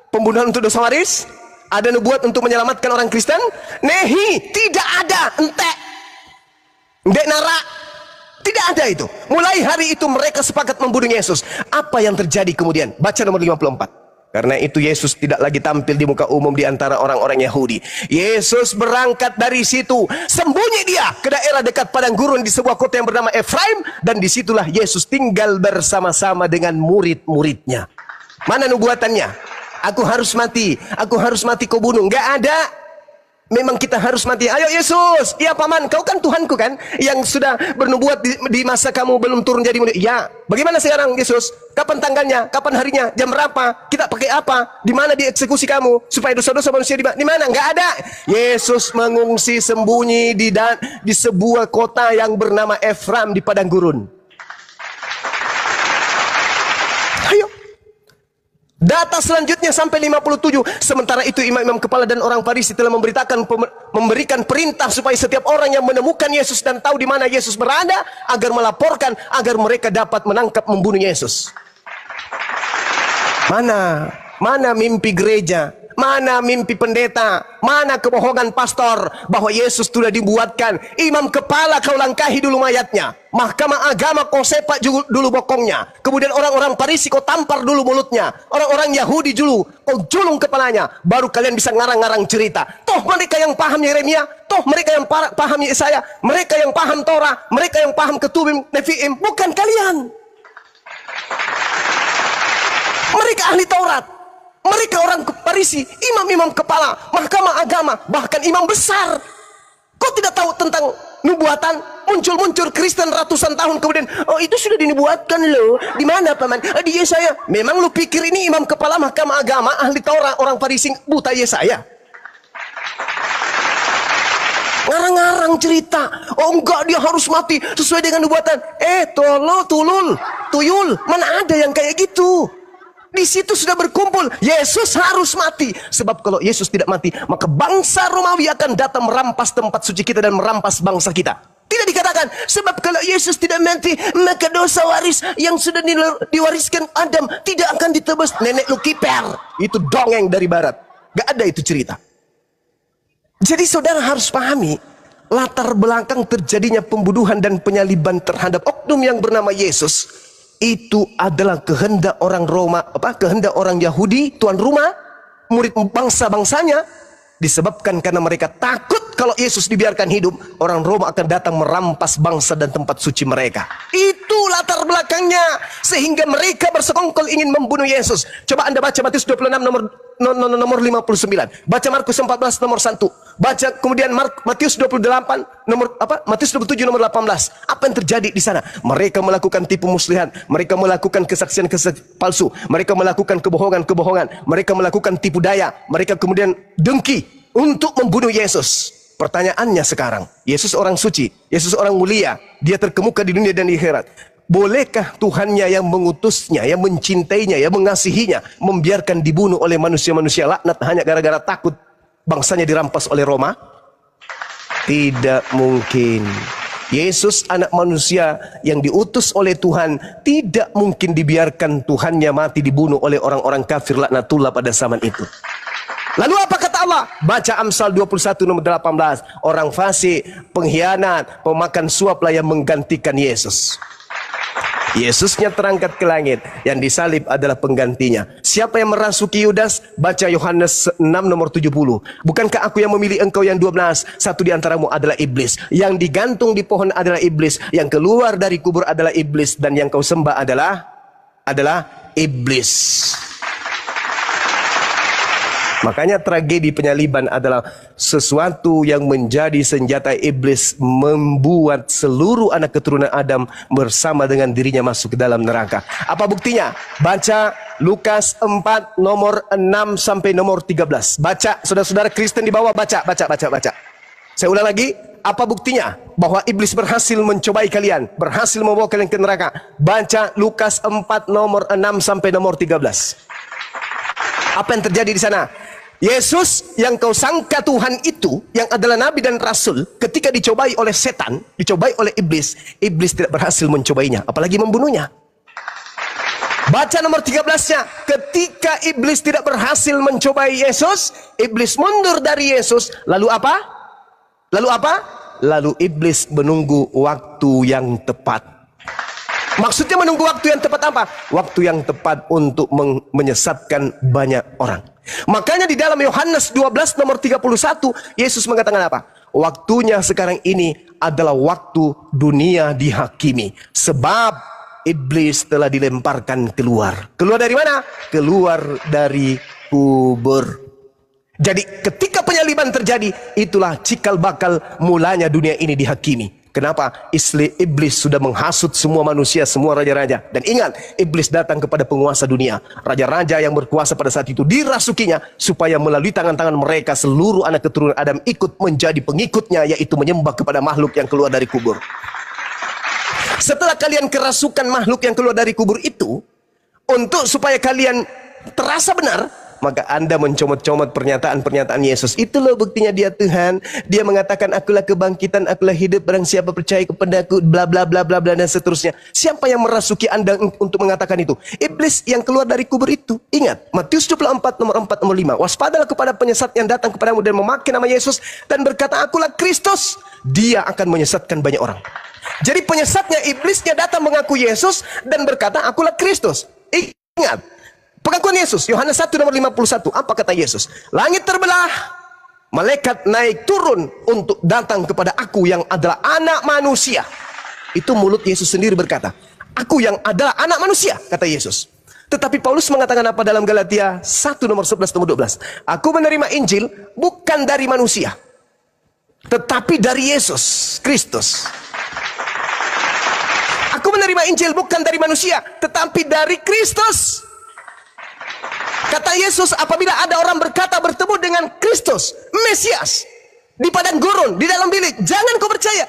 pembunuhan untuk dosa waris? Ada nubuat untuk menyelamatkan orang Kristen? Nehi, tidak ada. Entek nara, tidak ada itu. Mulai hari itu mereka sepakat membunuh Yesus. Apa yang terjadi kemudian? Baca nomor 54. Karena itu Yesus tidak lagi tampil di muka umum di antara orang-orang Yahudi. Yesus berangkat dari situ, sembunyi dia ke daerah dekat padang gurun di sebuah kota yang bernama Efraim, dan disitulah Yesus tinggal bersama-sama dengan murid-muridnya. Mana nubuatannya? Aku harus mati kau bunuh. Nggak ada. Memang kita harus mati. Ayo Yesus, ya paman, kau kan Tuhanku kan, yang sudah bernubuat di masa kamu belum turun jadi murid. Ya, bagaimana sekarang Yesus? Kapan tanggalnya? Kapan harinya? Jam berapa? Kita pakai apa? Di mana dieksekusi kamu? Supaya dosa-dosa manusia di mana? Nggak ada. Yesus mengungsi sembunyi di sebuah kota yang bernama Efraim di padang gurun. Ayo. Data selanjutnya sampai 57. Sementara itu imam-imam kepala dan orang Farisi telah memberikan perintah supaya setiap orang yang menemukan Yesus dan tahu di mana Yesus berada agar melaporkan, agar mereka dapat menangkap membunuh Yesus. Mana mimpi gereja? Mana mimpi pendeta? Mana kebohongan pastor bahwa Yesus sudah dibuatkan? Imam kepala kau langkahi dulu mayatnya. Mahkamah agama kau sepak dulu bokongnya. Kemudian orang-orang Farisi kau tampar dulu mulutnya. Orang-orang Yahudi dulu kau julung kepalanya. Baru kalian bisa ngarang-ngarang cerita. Toh mereka yang paham Yeremia, toh mereka yang paham Yesaya, mereka yang paham Torah, mereka yang paham Ketubim, Nefiim, bukan kalian. Mereka ahli Taurat. Mereka orang Farisi, imam-imam kepala, mahkamah agama, bahkan imam besar. Kau tidak tahu tentang nubuatan? Muncul Kristen ratusan tahun kemudian, oh itu sudah dinubuatkan loh. Di mana paman? Di Yesaya. Memang lu pikir ini imam kepala mahkamah agama, ahli Taurat, orang Farisi buta Yesaya? Ngarang-ngarang cerita. Oh enggak, dia harus mati sesuai dengan nubuatan. Tuyul. Mana ada yang kayak gitu? Di situ sudah berkumpul, Yesus harus mati. Sebab kalau Yesus tidak mati, maka bangsa Romawi akan datang merampas tempat suci kita dan merampas bangsa kita. Tidak dikatakan, sebab kalau Yesus tidak mati, maka dosa waris yang sudah diwariskan Adam tidak akan ditebus. Nenek lu kiper. Itu dongeng dari barat. Gak ada itu cerita. Jadi saudara harus pahami latar belakang terjadinya pembunuhan dan penyaliban terhadap oknum yang bernama Yesus. Itu adalah kehendak orang kehendak orang Yahudi, tuan rumah, murid bangsa-bangsanya. Disebabkan karena mereka takut kalau Yesus dibiarkan hidup, orang Roma akan datang merampas bangsa dan tempat suci mereka. Itu latar belakangnya, sehingga mereka bersekongkol ingin membunuh Yesus. Coba Anda baca Matius 26 nomor 59. Baca Markus 14 nomor 1. Baca kemudian Matius 28 Matius 27 nomor 18. Apa yang terjadi di sana? Mereka melakukan tipu muslihat, mereka melakukan kesaksian palsu, mereka melakukan kebohongan-kebohongan, mereka melakukan tipu daya, mereka kemudian dengki untuk membunuh Yesus. Pertanyaannya sekarang, Yesus orang suci, Yesus orang mulia, dia terkemuka di dunia dan di akhirat. Bolehkah Tuhannya yang mengutusnya, yang mencintainya, yang mengasihinya, membiarkan dibunuh oleh manusia-manusia laknat hanya gara-gara takut bangsanya dirampas oleh Roma? Tidak mungkin. Yesus anak manusia yang diutus oleh Tuhan, tidak mungkin dibiarkan Tuhannya mati dibunuh oleh orang-orang kafir laknatullah pada zaman itu. Lalu apa kata Allah? Baca Amsal 21 nomor 18. Orang fasik, pengkhianat, pemakan suaplah yang menggantikan Yesus. Yesusnya terangkat ke langit, yang disalib adalah penggantinya. Siapa yang merasuki Yudas? Baca Yohanes 6 nomor 70. Bukankah aku yang memilih engkau yang 12? Satu di antaramu adalah iblis. Yang digantung di pohon adalah iblis. Yang keluar dari kubur adalah iblis. Dan yang kau sembah adalah iblis. Makanya tragedi penyaliban adalah sesuatu yang menjadi senjata iblis, membuat seluruh anak keturunan Adam bersama dengan dirinya masuk ke dalam neraka. Apa buktinya? Baca Lukas 4 nomor 6 sampai nomor 13. Baca, saudara-saudara Kristen di bawah, baca. Saya ulang lagi, apa buktinya bahwa iblis berhasil mencobai kalian, berhasil membawa kalian ke neraka? Baca Lukas 4 nomor 6 sampai nomor 13. Apa yang terjadi di sana? Yesus yang kau sangka Tuhan itu, yang adalah Nabi dan Rasul, ketika dicobai oleh setan, dicobai oleh iblis, iblis tidak berhasil mencobainya, apalagi membunuhnya. Baca nomor 13-nya, ketika iblis tidak berhasil mencobai Yesus, iblis mundur dari Yesus, lalu apa? Lalu apa? Lalu iblis menunggu waktu yang tepat. Maksudnya menunggu waktu yang tepat apa? Waktu yang tepat untuk menyesatkan banyak orang. Makanya di dalam Yohanes 12 nomor 31, Yesus mengatakan apa? Waktunya sekarang ini adalah waktu dunia dihakimi. Sebab iblis telah dilemparkan keluar. Keluar dari mana? Keluar dari kubur. Jadi ketika penyaliban terjadi, itulah cikal bakal mulanya dunia ini dihakimi. Kenapa? Iblis sudah menghasut semua manusia, semua raja-raja. Dan ingat, iblis datang kepada penguasa dunia. Raja-raja yang berkuasa pada saat itu dirasukinya, supaya melalui tangan-tangan mereka seluruh anak keturunan Adam ikut menjadi pengikutnya, yaitu menyembah kepada makhluk yang keluar dari kubur. Setelah kalian kerasukan makhluk yang keluar dari kubur itu, untuk supaya kalian terasa benar, maka Anda mencomot-comot pernyataan-pernyataan Yesus. Itulah buktinya dia Tuhan. Dia mengatakan, akulah kebangkitan, akulah hidup, barang siapa percaya kepadaku, bla bla bla bla bla, dan seterusnya. Siapa yang merasuki Anda untuk mengatakan itu? Iblis yang keluar dari kubur itu. Ingat, Matius 24 nomor 4 nomor 5. Waspadalah kepada penyesat yang datang kepadamu dan memakai nama Yesus dan berkata, akulah Kristus. Dia akan menyesatkan banyak orang. Jadi penyesatnya, iblisnya datang mengaku Yesus dan berkata, akulah Kristus. Ingat, pengakuan Yesus, Yohanes 1 nomor 51, apa kata Yesus? Langit terbelah, malaikat naik turun untuk datang kepada aku yang adalah anak manusia. Itu mulut Yesus sendiri berkata, aku yang adalah anak manusia, kata Yesus. Tetapi Paulus mengatakan apa dalam Galatia 1 nomor 11 nomor 12? Aku menerima Injil bukan dari manusia, tetapi dari Yesus Kristus. Aku menerima Injil bukan dari manusia, tetapi dari Kristus. Kata Yesus, apabila ada orang berkata bertemu dengan Kristus, Mesias, di padang gurun, di dalam bilik, jangan kau percaya.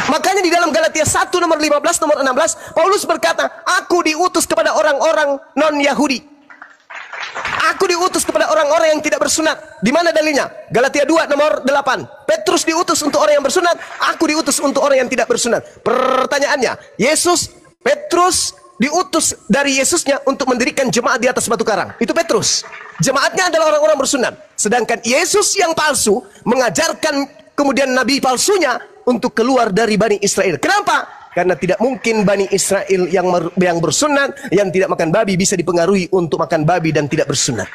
Makanya di dalam Galatia 1 nomor 15 nomor 16, Paulus berkata, aku diutus kepada orang-orang non-Yahudi. Aku diutus kepada orang-orang yang tidak bersunat. Di mana dalilnya? Galatia 2 nomor 8. Petrus diutus untuk orang yang bersunat, aku diutus untuk orang yang tidak bersunat. Pertanyaannya, Petrus diutus dari Yesusnya untuk mendirikan jemaat di atas batu karang. Itu Petrus. Jemaatnya adalah orang-orang bersunat. Sedangkan Yesus yang palsu mengajarkan kemudian nabi palsunya untuk keluar dari Bani Israel. Kenapa? Karena tidak mungkin Bani Israel yang bersunat, yang tidak makan babi, bisa dipengaruhi untuk makan babi dan tidak bersunat.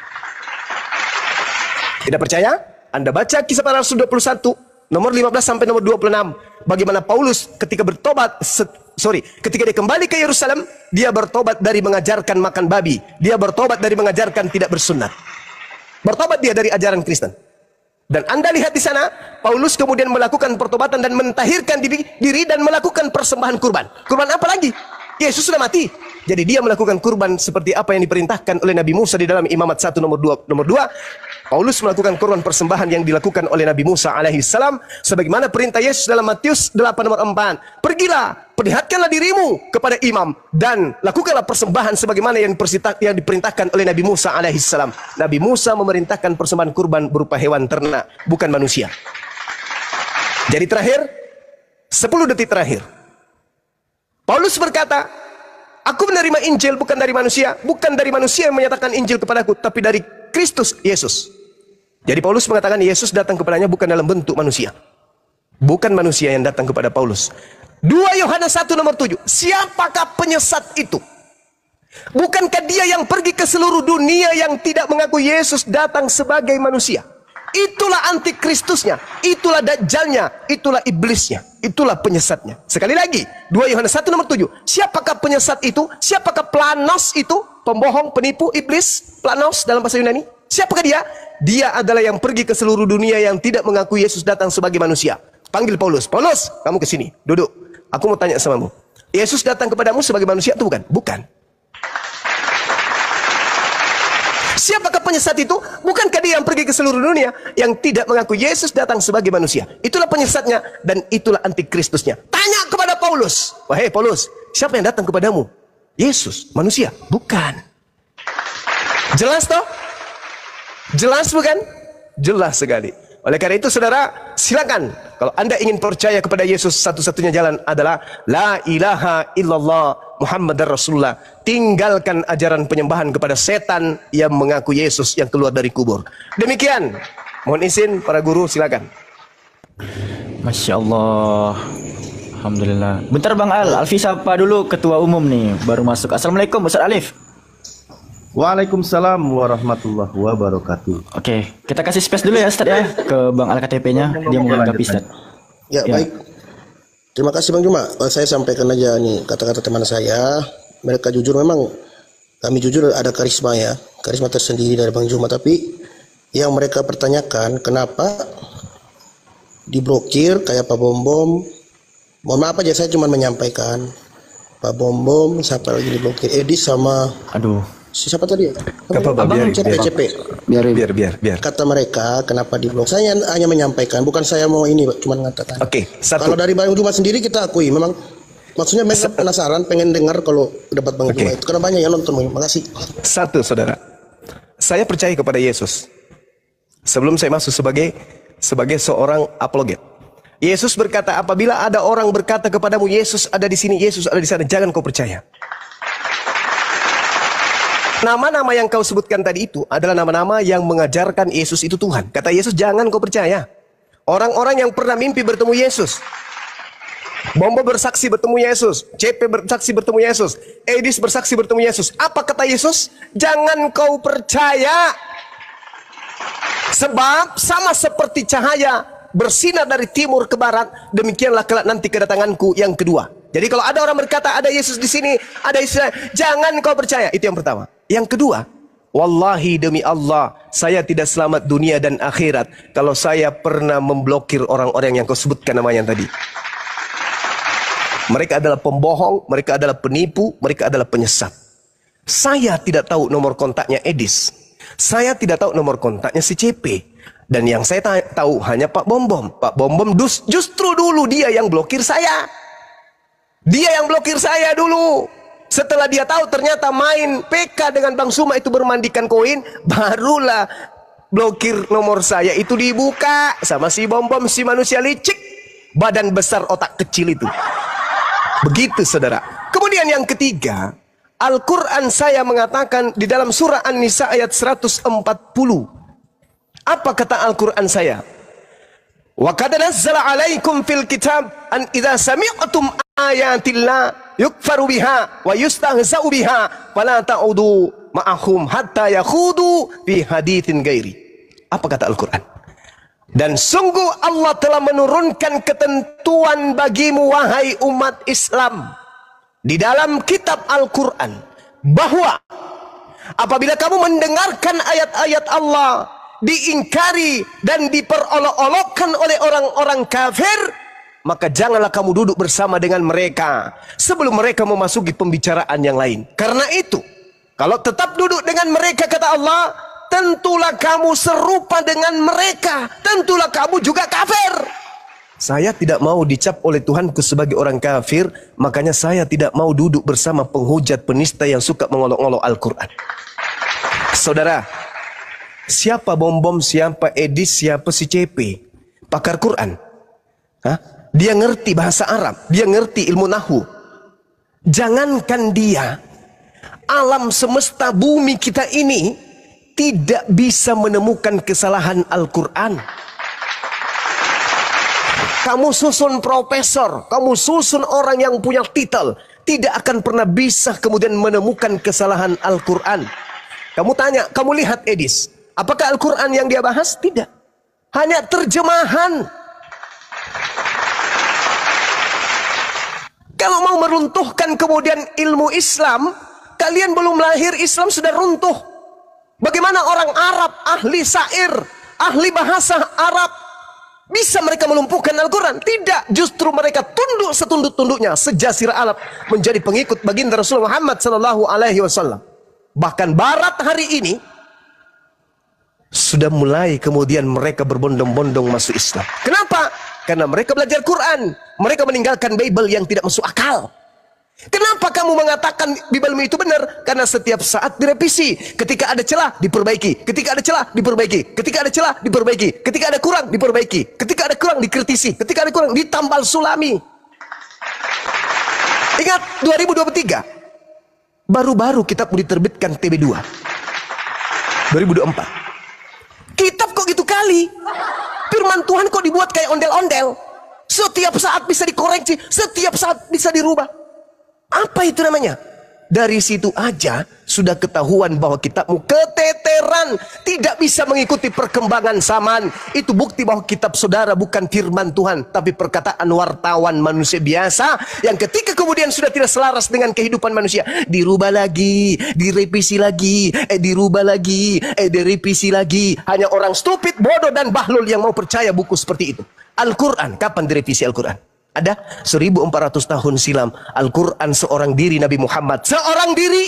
Tidak percaya? Anda baca Kisah Para Rasul 21 nomor 15 sampai nomor 26. Bagaimana Paulus ketika ketika dia kembali ke Yerusalem, dia bertobat dari mengajarkan makan babi. Dia bertobat dari mengajarkan tidak bersunat. Bertobat dia dari ajaran Kristen. Dan Anda lihat di sana, Paulus kemudian melakukan pertobatan dan mentahirkan diri dan melakukan persembahan kurban. Kurban apa lagi? Yesus sudah mati. Jadi dia melakukan kurban seperti apa yang diperintahkan oleh Nabi Musa di dalam Imamat 1 nomor 2. Paulus melakukan kurban persembahan yang dilakukan oleh Nabi Musa alaihissalam sebagaimana perintah Yesus dalam Matius 8 nomor 4. Pergilah, perlihatkanlah dirimu kepada imam dan lakukanlah persembahan sebagaimana yang diperintahkan oleh Nabi Musa alaihissalam. Nabi Musa memerintahkan persembahan kurban berupa hewan ternak, bukan manusia. Jadi terakhir, 10 detik terakhir, Paulus berkata, aku menerima Injil bukan dari manusia yang menyatakan Injil kepadaku, tapi dari Kristus Yesus. Jadi Paulus mengatakan Yesus datang kepadanya bukan dalam bentuk manusia. Bukan manusia yang datang kepada Paulus. 2 Yohanes 1 nomor 7. Siapakah penyesat itu? Bukankah dia yang pergi ke seluruh dunia yang tidak mengaku Yesus datang sebagai manusia? Itulah antikristusnya, itulah dajjalnya, itulah iblisnya, itulah penyesatnya. Sekali lagi, 2 Yohanes 1 nomor 7. Siapakah penyesat itu? Siapakah planos itu? Pembohong, penipu, iblis, planos dalam bahasa Yunani. Siapakah dia? Dia adalah yang pergi ke seluruh dunia yang tidak mengaku Yesus datang sebagai manusia. Panggil Paulus. Paulus, kamu ke sini, duduk. Aku mau tanya samamu. Yesus datang kepadamu sebagai manusia atau bukan? Bukan. Siapakah penyesat itu? Bukankah dia yang pergi ke seluruh dunia yang tidak mengaku Yesus datang sebagai manusia? Itulah penyesatnya dan itulah antikristusnya. Tanya kepada Paulus. Wahai Paulus, siapa yang datang kepadamu? Yesus, manusia? Bukan. Jelas toh? Jelas bukan? Jelas sekali. Oleh karena itu saudara, silakan. Kalau Anda ingin percaya kepada Yesus, satu-satunya jalan adalah la ilaha illallah Muhammadar Rasulullah. Tinggalkan ajaran penyembahan kepada setan yang mengaku Yesus yang keluar dari kubur. Demikian. Mohon izin para guru, silakan. Masya Allah. Alhamdulillah. Bentar Bang Alfi sapa dulu ketua umum nih, baru masuk. Assalamualaikum Ustaz Alif. Waalaikumsalam warahmatullahi wabarakatuh. Oke, kita kasih space dulu ya Ustaz ya ke Bang KTP-nya. Dia mau menanggapi Ustaz. Ya, baik. Terima kasih Bang Juma. Saya sampaikan aja nih kata-kata teman saya. Mereka jujur, memang kami jujur ada karisma ya, karisma tersendiri dari Bang Juma. Tapi yang mereka pertanyakan, kenapa diblokir kayak Pak Bom Bom? Mohon maaf aja, saya cuma menyampaikan. Pak Bom Bom, siapa lagi diblokir? Edis sama siapa tadi? Biar. Kata mereka kenapa diblok? Saya hanya menyampaikan, bukan saya mau ini, cuma mengatakan. Oke, Kalau dari Bang Juma sendiri kita akui, memang maksudnya mereka penasaran, pengen dengar kalau dapat Bang Juma itu. Karena banyak yang nonton. Makasih. Satu saudara, saya percaya kepada Yesus. Sebelum saya masuk sebagai seorang apologet. Yesus berkata, apabila ada orang berkata kepadamu, Yesus ada di sini, Yesus ada di sana, jangan kau percaya. Nama-nama yang kau sebutkan tadi itu adalah nama-nama yang mengajarkan Yesus itu Tuhan. Kata Yesus, jangan kau percaya. Orang-orang yang pernah mimpi bertemu Yesus. Bombo bersaksi bertemu Yesus. CP bersaksi bertemu Yesus. Edis bersaksi bertemu Yesus. Apa kata Yesus? Jangan kau percaya. Sebab sama seperti cahaya bersinar dari timur ke barat, demikianlah kelak nanti kedatanganku yang kedua. Jadi kalau ada orang berkata ada Yesus di sini, ada Yesus, jangan kau percaya. Itu yang pertama. Yang kedua, wallahi demi Allah, saya tidak selamat dunia dan akhirat kalau saya pernah memblokir orang-orang yang kau sebutkan namanya tadi. Mereka adalah pembohong, mereka adalah penipu, mereka adalah penyesat. Saya tidak tahu nomor kontaknya Edis. Saya tidak tahu nomor kontaknya si CP. Dan yang saya tahu hanya Pak Bom Bom. Pak Bom Bom justru dulu dia yang blokir saya. Dia yang blokir saya dulu. Setelah dia tahu ternyata main PK dengan Bang Suma itu bermandikan koin, barulah blokir nomor saya itu dibuka sama si Bom Bom, si manusia licik, badan besar otak kecil itu. Begitu saudara. Kemudian yang ketiga, Al-Quran saya mengatakan di dalam surah An-Nisa ayat 140. Apa kata Al-Quran saya? Wa qad nazzala 'alaikum fil kitab an idza sami'tum ayatillah yukfaru biha wa yustahza'u biha fala ta'udu ma'ahum hatta yakhudu fi haditsin ghairi. Apa kata Al-Quran? Dan sungguh Allah telah menurunkan ketentuan bagimu wahai umat Islam di dalam kitab Al-Quran bahwa apabila kamu mendengarkan ayat-ayat Allah diingkari dan diperolok-olokkan oleh orang-orang kafir, maka janganlah kamu duduk bersama dengan mereka sebelum mereka memasuki pembicaraan yang lain. Karena itu, kalau tetap duduk dengan mereka, kata Allah, tentulah kamu serupa dengan mereka, tentulah kamu juga kafir. Saya tidak mau dicap oleh Tuhanku sebagai orang kafir, makanya saya tidak mau duduk bersama penghujat penista yang suka mengolok-olok Al-Quran. Saudara, siapa Bom Bom, siapa Edis, siapa si CP? Pakar Quran. Dia ngerti bahasa Arab, dia ngerti ilmu nahu. Jangankan dia, alam semesta bumi kita ini tidak bisa menemukan kesalahan Al-Quran. Kamu susun profesor, kamu susun orang yang punya titel, tidak akan pernah bisa kemudian menemukan kesalahan Al-Quran. Kamu tanya, kamu lihat Edis, apakah Al-Quran yang dia bahas? Tidak. Hanya terjemahan. Kalau mau meruntuhkan kemudian ilmu Islam, kalian belum lahir Islam sudah runtuh. Bagaimana orang Arab, ahli syair, ahli bahasa Arab, bisa mereka melumpuhkan Al-Quran? Tidak. Justru mereka tunduk setunduk-tunduknya sejazirah Arab menjadi pengikut baginda Rasulullah Muhammad SAW. Bahkan Barat hari ini sudah mulai kemudian mereka berbondong-bondong masuk Islam. Kenapa? Karena mereka belajar Quran, mereka meninggalkan Bible yang tidak masuk akal. Kenapa kamu mengatakan Bibalmu itu benar? Karena setiap saat direvisi. Ketika ada celah, diperbaiki. Ketika ada celah, diperbaiki. Ketika ada celah, diperbaiki. Ketika ada kurang, diperbaiki. Ketika ada kurang, dikritisi. Ketika ada kurang, ditambal sulami. Ingat 2023. Baru-baru kitab diterbitkan TB2. 2024. Kitab kok gitu kali? Firman Tuhan kok dibuat kayak ondel-ondel? Setiap saat bisa dikoreksi, setiap saat bisa dirubah. Apa itu namanya? Dari situ aja sudah ketahuan bahwa kitabmu keteteran, tidak bisa mengikuti perkembangan zaman. Itu bukti bahwa kitab saudara bukan firman Tuhan, tapi perkataan wartawan manusia biasa yang ketika kemudian sudah tidak selaras dengan kehidupan manusia, dirubah lagi, direvisi lagi, dirubah lagi, direvisi lagi. Hanya orang stupid, bodoh dan bahlul yang mau percaya buku seperti itu. Al-Quran, kapan direvisi Al-Quran? Ada 1400 tahun silam Al-Quran seorang diri Nabi Muhammad. Seorang diri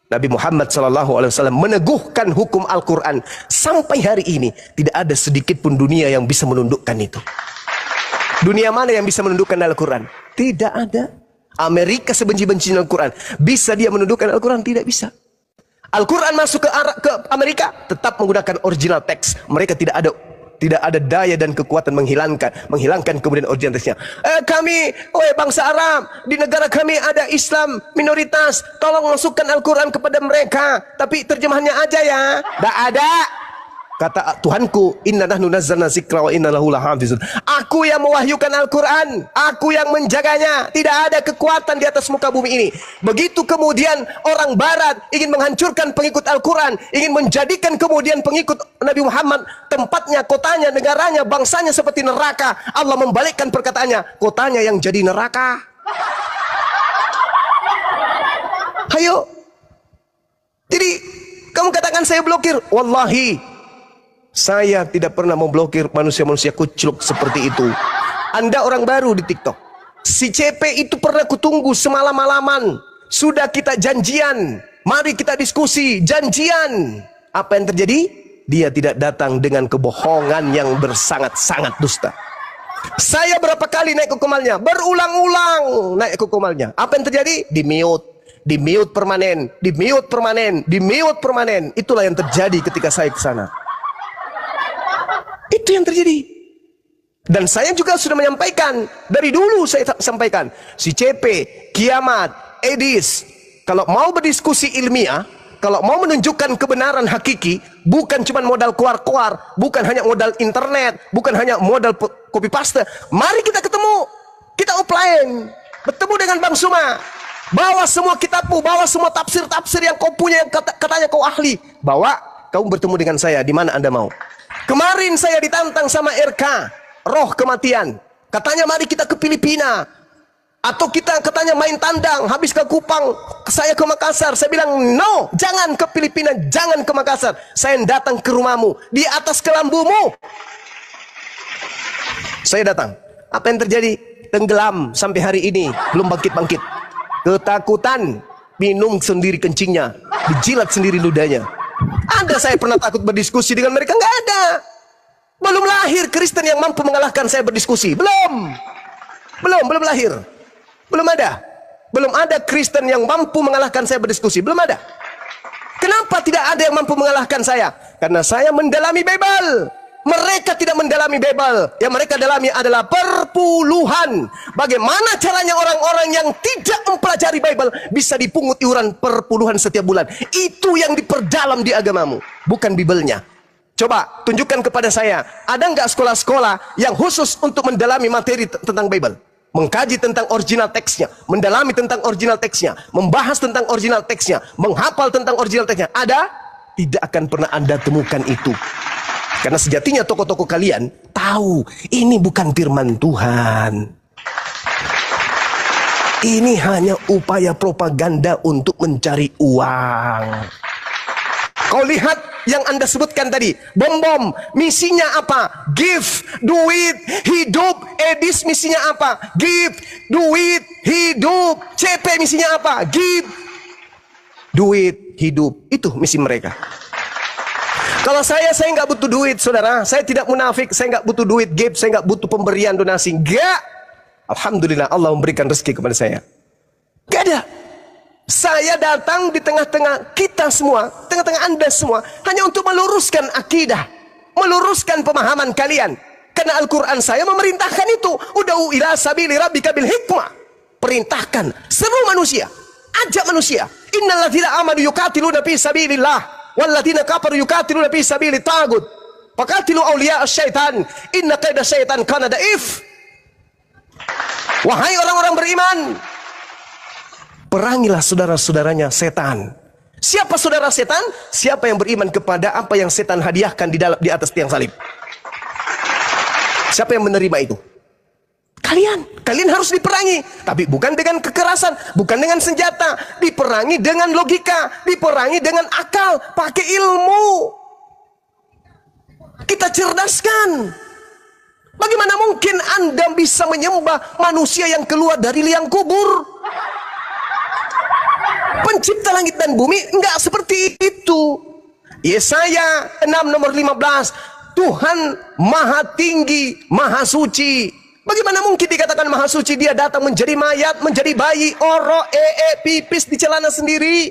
Nabi Muhammad SAW meneguhkan hukum Al-Quran. Sampai hari ini tidak ada sedikit pun dunia yang bisa menundukkan itu. Dunia mana yang bisa menundukkan Al-Quran? Tidak ada. Amerika sebenci-bencinya Al-Quran, bisa dia menundukkan Al-Quran? Tidak bisa. Al-Quran masuk ke Amerika, tetap menggunakan original teks. Mereka tidak ada daya dan kekuatan menghilangkan kemudian original teksnya. Kami, bangsa Arab, di negara kami ada Islam minoritas, tolong masukkan Al-Quran kepada mereka, tapi terjemahannya aja ya. Tidak ada. Kata Tuhanku, inna nahnu nazzalna dzikra wa inna lahu lahafizun. Aku yang mewahyukan Al-Quran, aku yang menjaganya. Tidak ada kekuatan di atas muka bumi ini. Begitu kemudian orang barat ingin menghancurkan pengikut Al-Quran, ingin menjadikan kemudian pengikut Nabi Muhammad tempatnya, kotanya, negaranya, bangsanya seperti neraka, Allah membalikkan perkataannya, kotanya yang jadi neraka. Hayo. Jadi kamu katakan saya blokir, wallahi saya tidak pernah memblokir manusia-manusia kucluk seperti itu. Anda orang baru di TikTok. Si CP itu pernah kutunggu semalam-malaman. Sudah kita janjian. Mari kita diskusi. Janjian. Apa yang terjadi? Dia tidak datang dengan kebohongan yang bersangat-sangat dusta. Saya berapa kali naik ke Komalnya? Berulang-ulang naik ke Komalnya. Apa yang terjadi? Di-mute. Di-mute permanen. Di-mute permanen. Di-mute permanen. Itulah yang terjadi ketika saya ke sana. Itu yang terjadi. Dan saya juga sudah menyampaikan, dari dulu saya sampaikan, si CP, Kiamat, Edis, kalau mau berdiskusi ilmiah, kalau mau menunjukkan kebenaran hakiki, bukan cuma modal keluar-keluar, bukan hanya modal internet, bukan hanya modal copy paste. Mari kita ketemu, kita offline, bertemu dengan Bang Suma. Bawa semua kitabmu, bawa semua tafsir-tafsir yang kau punya, yang katanya kau ahli. Bawa, kamu bertemu dengan saya, di mana Anda mau. Kemarin saya ditantang sama RK, roh kematian. Katanya mari kita ke Filipina. Atau kita katanya main tandang, habis ke Kupang, saya ke Makassar. Saya bilang, no, jangan ke Filipina, jangan ke Makassar. Saya datang ke rumahmu, di atas kelambumu. Saya datang. Apa yang terjadi? Tenggelam sampai hari ini, belum bangkit-bangkit. Ketakutan, minum sendiri kencingnya, dijilat sendiri ludahnya. Ada saya pernah takut berdiskusi dengan mereka? Nggak ada. Belum lahir Kristen yang mampu mengalahkan saya berdiskusi. Belum lahir. Belum ada. Belum ada Kristen yang mampu mengalahkan saya berdiskusi. Belum ada. Kenapa tidak ada yang mampu mengalahkan saya? Karena saya mendalami Bible. Mereka tidak mendalami Bible. Yang mereka dalami adalah perpuluhan. Bagaimana caranya orang-orang yang tidak mempelajari Bible bisa dipungut iuran perpuluhan setiap bulan. Itu yang diperdalam di agamamu, bukan Biblenya. Coba tunjukkan kepada saya, ada nggak sekolah-sekolah yang khusus untuk mendalami materi tentang Bible? Mengkaji tentang original teksnya, mendalami tentang original teksnya, membahas tentang original teksnya, menghafal tentang original teksnya. Ada? Tidak akan pernah Anda temukan itu. Karena sejatinya tokoh-tokoh kalian tahu ini bukan firman Tuhan. Ini hanya upaya propaganda untuk mencari uang. Kau lihat yang Anda sebutkan tadi, bom-bom, misinya apa? Give, duit, hidup. Edis misinya apa? Give, duit, hidup. CP misinya apa? Give, duit, hidup. Itu misi mereka. Kalau saya nggak butuh duit, saudara. Saya tidak munafik, saya nggak butuh duit, give, saya nggak butuh pemberian donasi. Enggak. Alhamdulillah Allah memberikan rezeki kepada saya. Gak ada. Saya datang di tengah-tengah kita semua, tengah-tengah Anda semua, hanya untuk meluruskan akidah, meluruskan pemahaman kalian. Karena Al-Quran saya memerintahkan itu. Ud'u ila sabili rabbika bil hikmah. Perintahkan seluruh manusia, ajak manusia. Innal ladzina amanu yuqatiluna fi sabilillah wal ladzina kafaru yuqatiluna fi sabilit tagut. Faqatilu awliya asy-syaitan. Inna kaida syaitan kana daif. Wahai orang-orang beriman, perangilah saudara-saudaranya setan. Siapa saudara setan? Siapa yang beriman kepada apa yang setan hadiahkan di atas tiang salib. Siapa yang menerima itu? Kalian harus diperangi, tapi bukan dengan kekerasan, bukan dengan senjata, diperangi dengan logika, diperangi dengan akal, pakai ilmu. Kita cerdaskan. Bagaimana mungkin Anda bisa menyembah manusia yang keluar dari liang kubur? Pencipta langit dan bumi enggak seperti itu. Yesaya 6 nomor 15. Tuhan maha tinggi, maha suci. Bagaimana mungkin dikatakan maha suci? Dia datang menjadi mayat, menjadi bayi, orok, pipis di celana sendiri.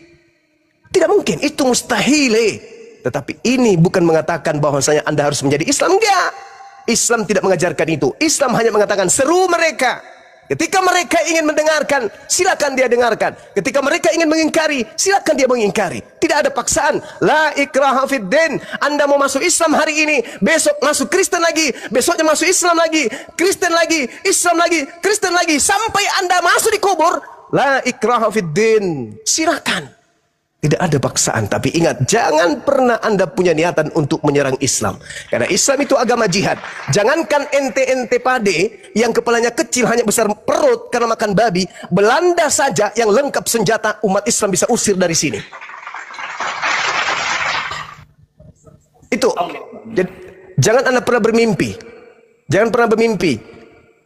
Tidak mungkin, itu mustahil. Tetapi ini bukan mengatakan bahwasanya Anda harus menjadi Islam. Enggak. Islam tidak mengajarkan itu. Islam hanya mengatakan seru mereka. Ketika mereka ingin mendengarkan, silakan dia dengarkan. Ketika mereka ingin mengingkari, silakan dia mengingkari. Tidak ada paksaan. La ikraha fid din. Anda mau masuk Islam hari ini, besok masuk Kristen lagi, besoknya masuk Islam lagi, Kristen lagi, Islam lagi, Kristen lagi, sampai Anda masuk di kubur. La ikraha fid din. Silakan. Tidak ada paksaan, tapi ingat, jangan pernah Anda punya niatan untuk menyerang Islam. Karena Islam itu agama jihad. Jangankan ente-ente pade yang kepalanya kecil hanya besar perut karena makan babi, Belanda saja yang lengkap senjata umat Islam bisa usir dari sini. Itu. Jadi, jangan Anda pernah bermimpi. Jangan pernah bermimpi.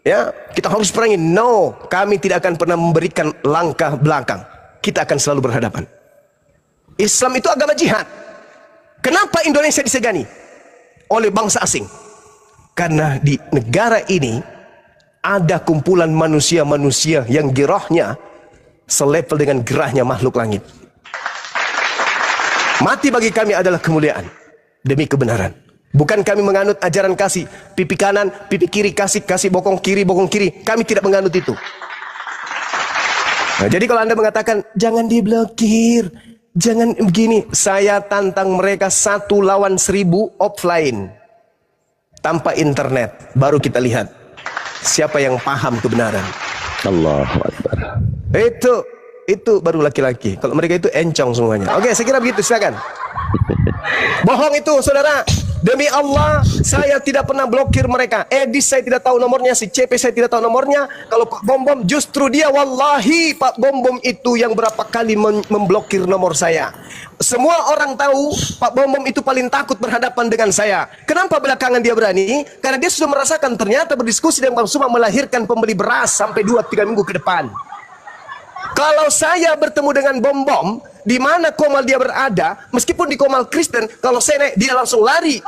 Ya, kita harus perangi. No, kami tidak akan pernah memberikan langkah belakang. Kita akan selalu berhadapan. Islam itu agama jihad. Kenapa Indonesia disegani oleh bangsa asing? Karena di negara ini ada kumpulan manusia-manusia yang gerahnya selevel dengan gerahnya makhluk langit. Mati bagi kami adalah kemuliaan demi kebenaran. Bukan kami menganut ajaran kasih pipi kanan, pipi kiri, kasih bokong kiri, bokong kiri. Kami tidak menganut itu. Nah, jadi kalau Anda mengatakan jangan diblokir, jangan begini, saya tantang mereka 1 lawan 1000 offline tanpa internet, baru kita lihat siapa yang paham kebenaran. Allahu Akbar. Itu baru laki-laki. Kalau mereka itu encong semuanya. Oke, saya kira begitu, silakan. Bohong itu, saudara. Demi Allah, saya tidak pernah blokir mereka. Edis saya tidak tahu nomornya, si CP saya tidak tahu nomornya. Kalau Pak Bom Bom, justru dia, wallahi Pak Bom Bom itu yang berapa kali memblokir nomor saya. Semua orang tahu Pak Bom Bom itu paling takut berhadapan dengan saya. Kenapa belakangan dia berani? Karena dia sudah merasakan ternyata berdiskusi dengan Bang Suma melahirkan pembeli beras sampai 2-3 minggu ke depan. Kalau saya bertemu dengan Bom Bom, di mana komal dia berada, meskipun di komal Kristen, kalau saya naik, dia langsung lari.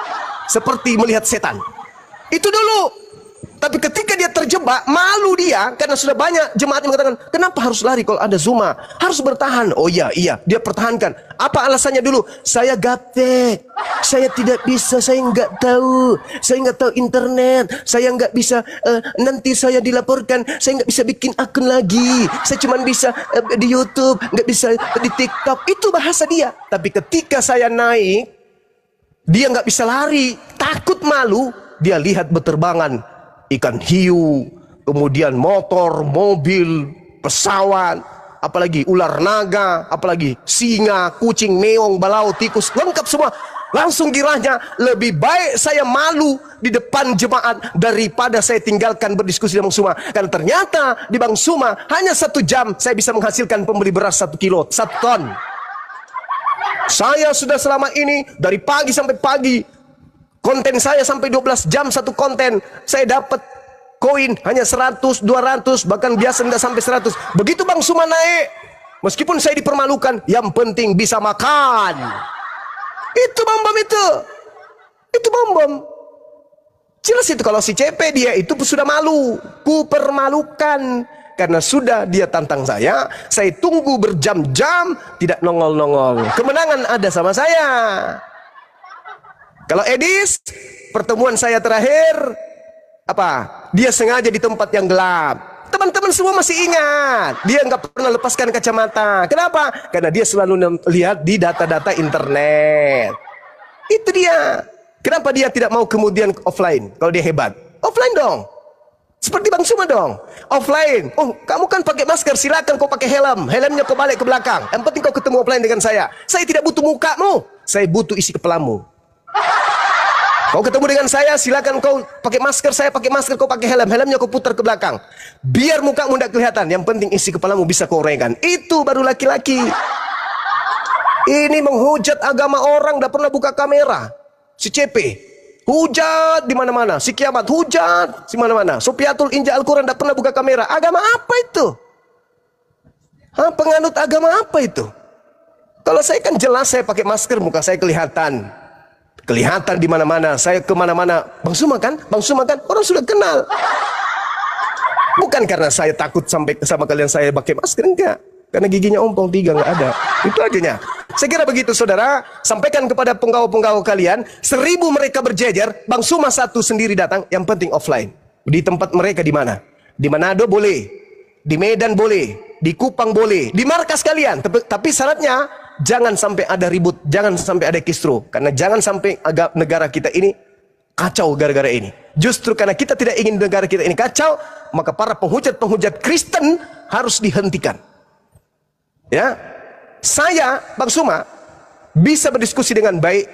Seperti melihat setan. Itu dulu. Tapi ketika dia terjebak, malu dia, karena sudah banyak jemaat yang mengatakan, kenapa harus lari kalau ada Zuma? Harus bertahan. Oh iya, dia pertahankan. Apa alasannya dulu? Saya gaptek, saya tidak bisa, saya nggak tahu internet, saya nggak bisa, nanti saya dilaporkan, saya nggak bisa bikin akun lagi, saya cuma bisa di YouTube, nggak bisa di TikTok. Itu bahasa dia. Tapi ketika saya naik, dia nggak bisa lari, takut malu, dia lihat berterbangan ikan hiu, kemudian motor, mobil, pesawat, apalagi ular naga, apalagi singa, kucing, meong, balau, tikus, lengkap semua. Langsung girahnya, lebih baik saya malu di depan jemaat daripada saya tinggalkan berdiskusi dengan Bang Suma. Karena ternyata di Bang Suma hanya 1 jam saya bisa menghasilkan pembeli beras 1 kilo, 1 ton. Saya sudah selama ini dari pagi sampai pagi, konten saya sampai 12 jam satu konten, saya dapat koin hanya 100, 200, bahkan biasa tidak sampai 100. Begitu Bang Suma naik, meskipun saya dipermalukan, yang penting bisa makan. Itu Bom Bom itu. Itu Bom Bom. Jelas itu. Kalau si CP dia itu sudah malu, ku permalukan. Karena sudah dia tantang saya tunggu berjam-jam, tidak nongol-nongol. Kemenangan ada sama saya. Kalau Edis, pertemuan saya terakhir, dia sengaja di tempat yang gelap. Teman-teman semua masih ingat, dia nggak pernah lepaskan kacamata. Kenapa? Karena dia selalu lihat di data-data internet. Itu dia. Kenapa dia tidak mau kemudian offline? Kalau dia hebat, offline dong. Seperti Bang Suma dong, offline. Oh, kamu kan pakai masker, silakan kau pakai helm. Helmnya kau balik ke belakang. Yang penting kau ketemu offline dengan saya. Saya tidak butuh mukamu, saya butuh isi kepalamu. Kau ketemu dengan saya, silakan kau pakai masker, saya pakai masker, kau pakai helm. Helmnya kau putar ke belakang. Biar mukamu tidak kelihatan. Yang penting isi kepalamu bisa kau uraikan. Itu baru laki-laki. Ini menghujat agama orang, tidak pernah buka kamera. Si CP. Hujat di mana-mana, si kiamat hujat di mana-mana. Sopiatul Inja Al-Quran tidak pernah buka kamera. Agama apa itu? Penganut agama apa itu? Kalau saya kan jelas, saya pakai masker, muka saya kelihatan. Kelihatan di mana-mana. Saya kemana-mana. Bang Suma kan? Orang sudah kenal. Bukan karena saya takut sampai sama kalian saya pakai masker, enggak. Karena giginya ompong 3 nggak ada. Itu ajanya. Saya kira begitu saudara. Sampaikan kepada penggawa-penggawa kalian. 1000 mereka berjejer. Bang Suma 1 sendiri datang. Yang penting offline. Di tempat mereka di mana? Di Manado boleh. Di Medan boleh. Di Kupang boleh. Di markas kalian. Tapi syaratnya jangan sampai ada ribut. Jangan sampai ada kisruh. Karena jangan sampai negara kita ini kacau gara-gara ini. Justru karena kita tidak ingin negara kita ini kacau, maka para penghujat-penghujat Kristen harus dihentikan. Ya, saya Bang Suma bisa berdiskusi dengan baik,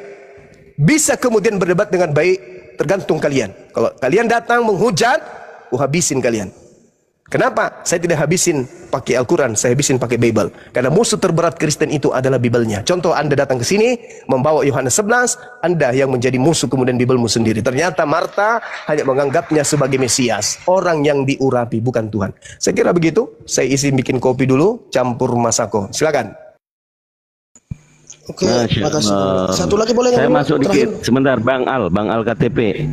bisa kemudian berdebat dengan baik, tergantung kalian. Kalau kalian datang menghujat, habisin kalian. Kenapa? Saya tidak habisin pakai Al-Quran, saya habisin pakai Bible. Karena musuh terberat Kristen itu adalah Bible-nya. Contoh, Anda datang ke sini membawa Yohanes 11, Anda yang menjadi musuh kemudian Bible-mu sendiri. Ternyata Marta hanya menganggapnya sebagai Mesias, orang yang diurapi, bukan Tuhan. Saya kira begitu. Saya isi bikin kopi dulu, campur masako. Silakan. Oke, makasih. Satu lagi boleh nggak? Saya masuk dikit, sebentar, Bang Al KTP.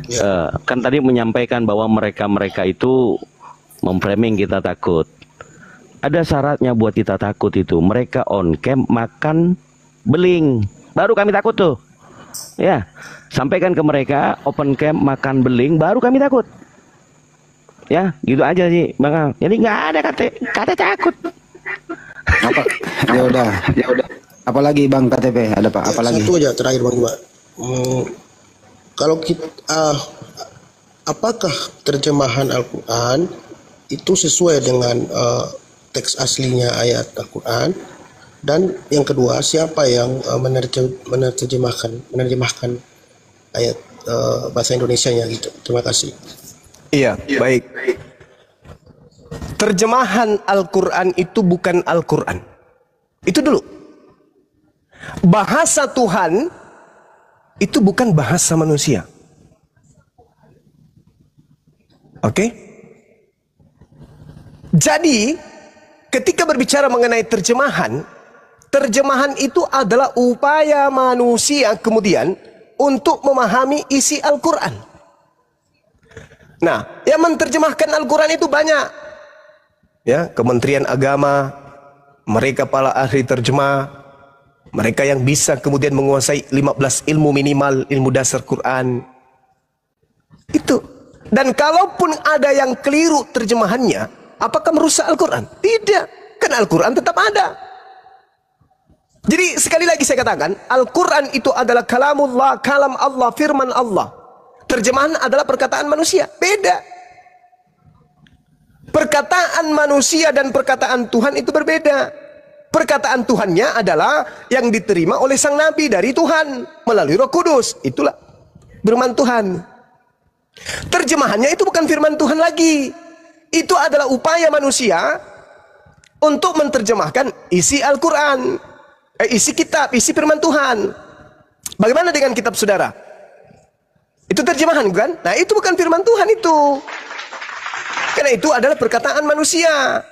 Ya. Kan tadi menyampaikan bahwa mereka itu memframing kita takut. Ada syaratnya buat kita takut itu. Mereka on cam makan beling, baru kami takut tuh. Ya, sampaikan ke mereka open cam makan beling, baru kami takut. Ya, gitu aja sih, Bang Al. Jadi nggak ada kata takut. Apa? Ya udah. Apalagi Bang KTP, ada Pak? Apalagi? Satu aja terakhir Bang Iba. Kalau kita, apakah terjemahan Al-Quran itu sesuai dengan teks aslinya ayat Al-Quran? Dan yang kedua, siapa yang menerjemahkan ayat bahasa Indonesianya gitu? Terima kasih. Iya, baik. Terjemahan Al-Quran itu bukan Al-Quran. Itu dulu. Bahasa Tuhan itu bukan bahasa manusia. Oke? Jadi, ketika berbicara mengenai terjemahan itu adalah upaya manusia kemudian untuk memahami isi Al-Quran. Nah, yang menerjemahkan Al-Quran itu banyak. Ya, Kementerian Agama, mereka para ahli terjemah, mereka yang bisa kemudian menguasai 15 ilmu minimal, ilmu dasar Quran. Itu. Dan kalaupun ada yang keliru terjemahannya, apakah merusak Al-Quran? Tidak. Karena Al-Quran tetap ada. Jadi sekali lagi saya katakan, Al-Quran itu adalah kalamullah, kalam Allah, firman Allah. Terjemahan adalah perkataan manusia. Beda. Perkataan manusia dan perkataan Tuhan itu berbeda. Perkataan Tuhannya adalah yang diterima oleh sang Nabi dari Tuhan melalui Roh Kudus. Itulah firman Tuhan. Terjemahannya itu bukan firman Tuhan lagi. Itu adalah upaya manusia untuk menerjemahkan isi Al-Quran, isi kitab, isi firman Tuhan. Bagaimana dengan kitab saudara? Itu terjemahan bukan? Nah, itu bukan firman Tuhan itu. Karena itu adalah perkataan manusia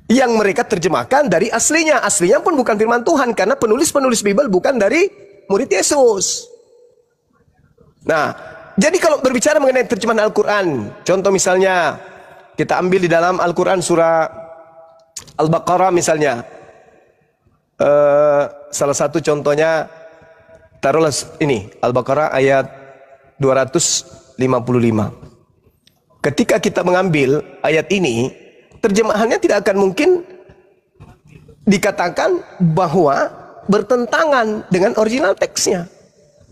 yang mereka terjemahkan dari aslinya. Aslinya pun bukan firman Tuhan, karena penulis-penulis Bible bukan dari murid Yesus. Nah, jadi kalau berbicara mengenai terjemahan Al-Quran, contoh misalnya kita ambil di dalam Al-Quran surah Al-Baqarah misalnya. Salah satu contohnya, taruhlah ini, Al-Baqarah ayat 255. Ketika kita mengambil ayat ini, terjemahannya tidak akan mungkin dikatakan bahwa bertentangan dengan original teksnya,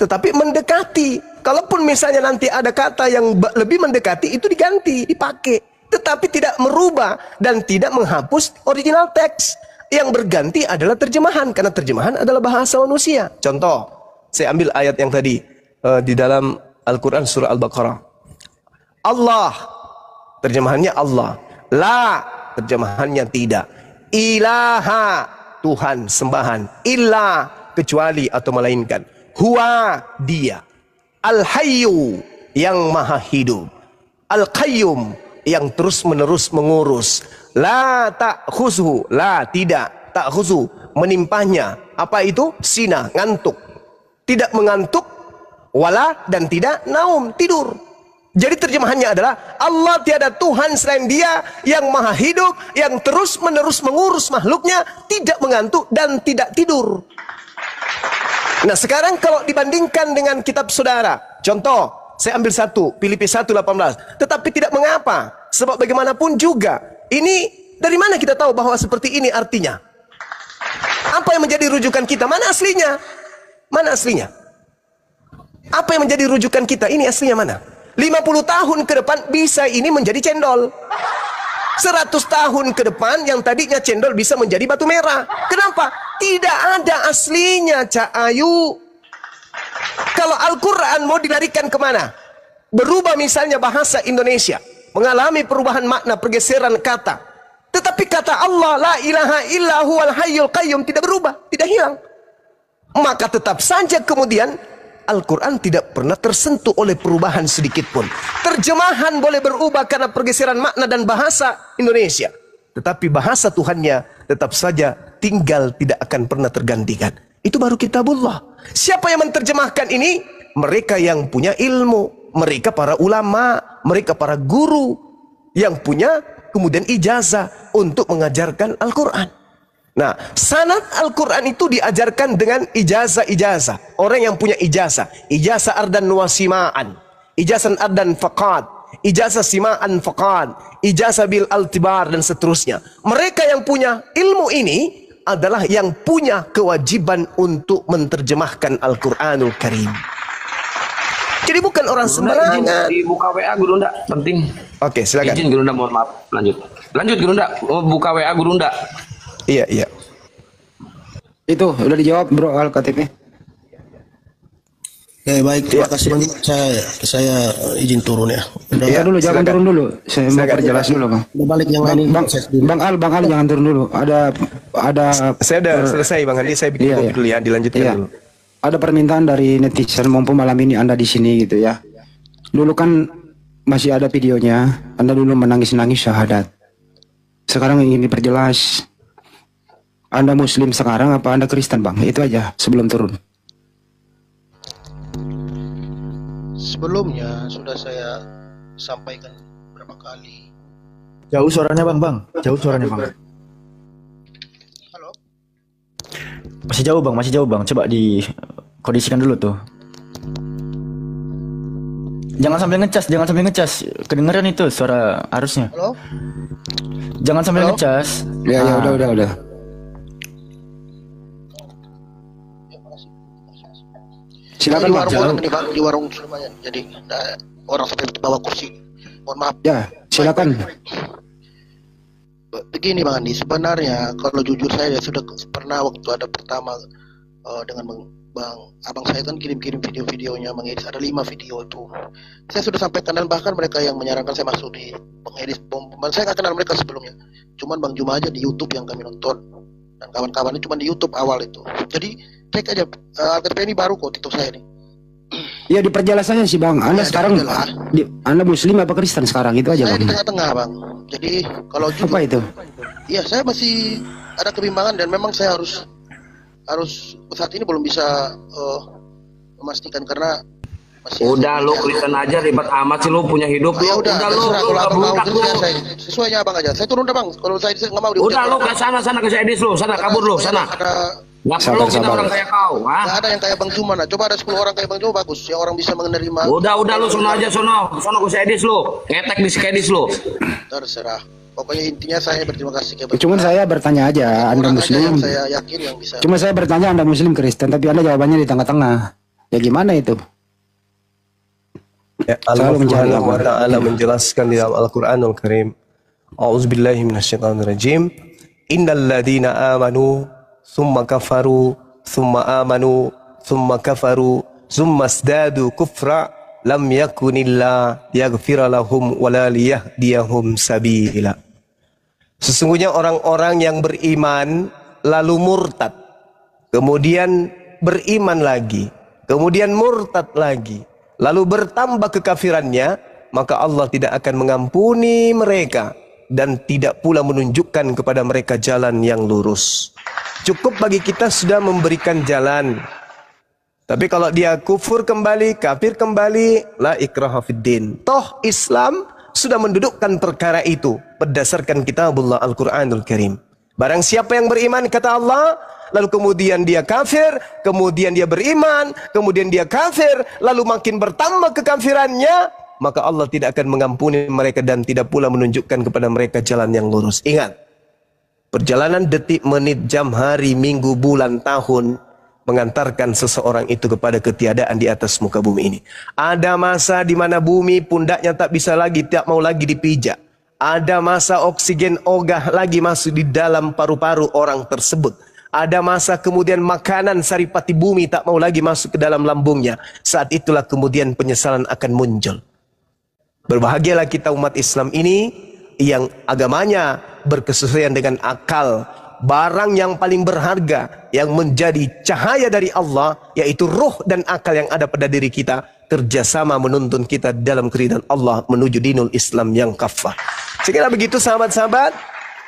tetapi mendekati. Kalaupun misalnya nanti ada kata yang lebih mendekati, itu diganti, dipakai, tetapi tidak merubah dan tidak menghapus original teks. Yang berganti adalah terjemahan, karena terjemahan adalah bahasa manusia. Contoh, saya ambil ayat yang tadi di dalam Al-Quran surah Al-Baqarah. Allah, terjemahannya Allah. La, terjemahannya tidak. Ilaha, Tuhan, sembahan. Illa, kecuali atau melainkan. Huwa, dia. Al-Hayyu, yang maha hidup. Al-Qayyum, yang terus menerus mengurus. La ta'khuzhu, la tidak, ta'khuzhu, menimpahnya. Apa itu? Sina, ngantuk. Tidak mengantuk, wala, dan tidak naum, tidur. Jadi terjemahannya adalah Allah tiada Tuhan selain Dia yang maha hidup, yang terus menerus mengurus makhluknya, tidak mengantuk dan tidak tidur. Nah sekarang kalau dibandingkan dengan kitab saudara, contoh, saya ambil satu, Filipi 1:18. Tetapi tidak mengapa, sebab bagaimanapun juga, ini dari mana kita tahu bahwa seperti ini artinya? Apa yang menjadi rujukan kita? Mana aslinya? Mana aslinya? Apa yang menjadi rujukan kita? Ini aslinya mana? 50 tahun ke depan bisa ini menjadi cendol. 100 tahun ke depan yang tadinya cendol bisa menjadi batu merah. Kenapa? Tidak ada aslinya, Cak Ayu. Kalau Al-Quran mau dilarikan kemana? Berubah misalnya bahasa Indonesia, mengalami perubahan makna, pergeseran kata. Tetapi kata Allah, la ilaha illa huwal hayyul qayyum, tidak berubah, tidak hilang. Maka tetap saja kemudian Al-Quran tidak pernah tersentuh oleh perubahan sedikit pun. Terjemahan boleh berubah karena pergeseran makna dan bahasa Indonesia, tetapi bahasa Tuhannya tetap saja tinggal, tidak akan pernah tergantikan. Itu baru kitabullah. Siapa yang menerjemahkan ini? Mereka yang punya ilmu, mereka para ulama, mereka para guru yang punya kemudian ijazah untuk mengajarkan Al-Quran. Nah, sanad Al-Quran itu diajarkan dengan ijazah-ijazah. Orang yang punya ijazah, ijazah ardan wasima'an, ijazah ardan faqad, ijazah sima'an faqad, ijazah bil altibar, dan seterusnya. Mereka yang punya ilmu ini adalah yang punya kewajiban untuk menerjemahkan Al-Quranul Karim. Jadi bukan orang sembarangan. Buka WA Gurunda, penting. Oke, silakan. Izin Gurunda, mohon maaf. Lanjut Gurunda. Buka WA Gurunda. Iya, iya. Itu udah dijawab bro Al-KTP. Ya baik, terima kasih Bang. Saya izin turun ya. Ya dulu, jangan turun dulu. Saya mau perjelas dulu Bang. Balik yang lain. Bang Al jangan turun dulu. Ada. Saya udah selesai Bang Andi, saya bikin kopi dulu ya, dilanjutkan dulu. Ada permintaan dari netizen mumpung malam ini Anda di sini gitu ya. Dulu kan masih ada videonya, Anda dulu menangis-nangis syahadat. Sekarang ingin diperjelas. Anda Muslim sekarang apa Anda Kristen Bang? Itu aja sebelum turun. Sebelumnya sudah saya sampaikan berapa kali. Jauh suaranya Bang. Jauh suaranya Bang. Halo? Masih jauh Bang. Coba dikondisikan dulu tuh. Jangan sambil ngecas. Kedengeran itu suara arusnya. Halo? Jangan sambil ngecas. Ya udah. Silakan di warung Surabaya. Jadi orang sampai bawa kursi. Mohon maaf. Ya, silakan. Begini Bang Andi, sebenarnya kalau jujur saya sudah pernah waktu ada pertama dengan Bang Abang saya kan kirim-kirim video-videonya mengedit, ada 5 video itu. Saya sudah sampaikan dan bahkan mereka yang menyarankan saya masuk di pengedit saya nggak kenal mereka sebelumnya. Cuman Bang Juma aja di YouTube yang kami nonton dan kawan-kawannya cuma di YouTube awal itu. Jadi cek aja Al-KTP ini baru kok TikTok saya ini. Ya diperjelasannya sih Bang. Anda sekarang Anda Muslim apa Kristen sekarang itu aja Saya Bang. di tengah-tengah Bang. Jadi kalau apa itu? Iya saya masih ada kebimbangan dan memang saya harus saat ini belum bisa memastikan karena Udah lu Kristen aja ribet amat sih lu punya hidup lu. Ya udah lu kalau abang mau beludak dulu lu. ya saya. Sesuainya abang aja. Saya turun dah bang. Kalau saya nggak mau Udah lu ke sana ke si Edis lu, sana kabur lu, sana. Nggak perlu kita orang kayak kau, ha? Nggak ada yang kayak Bang Juman. Coba ada 10 orang kayak Bang Juman bagus. Ya orang bisa menerima. Udah lu sono aja sono ke si Edis lu. Ngetek di si Edis lu. Terserah. Pokoknya intinya saya berterima kasih kepada. Cuman saya bertanya aja, Anda Muslim. Saya yakin yang bisa. Cuma saya bertanya Anda Muslim Kristen, tapi Anda jawabannya di tengah-tengah. Ya gimana itu? Ya, Allah Subhanahu wa taala menjelaskan di dalam Al-Qur'anul Karim. A'udzubillahi minasyaitonirrajim. Innal ladzina amanu tsumma kafaru tsumma amanu tsumma kafaru tsumma zdadu kufra lam yakunillah yaghfira lahum wala liyahdiyahum sabila. Sesungguhnya orang-orang yang beriman lalu murtad, kemudian beriman lagi, kemudian murtad lagi, lalu bertambah kekafirannya, maka Allah tidak akan mengampuni mereka dan tidak pula menunjukkan kepada mereka jalan yang lurus. Cukup bagi kita sudah memberikan jalan. Tapi kalau dia kufur kembali, kafir kembali, la ikraha fiddin. Toh Islam sudah mendudukkan perkara itu berdasarkan kitabullah Al-Quranul Karim. Barang siapa yang beriman, kata Allah, lalu kemudian dia kafir, kemudian dia beriman, kemudian dia kafir, lalu makin bertambah kekafirannya, maka Allah tidak akan mengampuni mereka dan tidak pula menunjukkan kepada mereka jalan yang lurus. Ingat, perjalanan detik, menit, jam, hari, minggu, bulan, tahun mengantarkan seseorang itu kepada ketiadaan di atas muka bumi ini. Ada masa di mana bumi pundaknya tak bisa lagi, tak mau lagi dipijak. Ada masa oksigen ogah lagi masuk di dalam paru-paru orang tersebut. Ada masa kemudian makanan saripati bumi tak mau lagi masuk ke dalam lambungnya. Saat itulah kemudian penyesalan akan muncul. Berbahagialah kita umat Islam ini yang agamanya berkesesuaian dengan akal. Barang yang paling berharga yang menjadi cahaya dari Allah, yaitu ruh dan akal yang ada pada diri kita, kerjasama menuntun kita dalam keridhaan Allah menuju dinul Islam yang kafah. Sekiranya begitu sahabat-sahabat,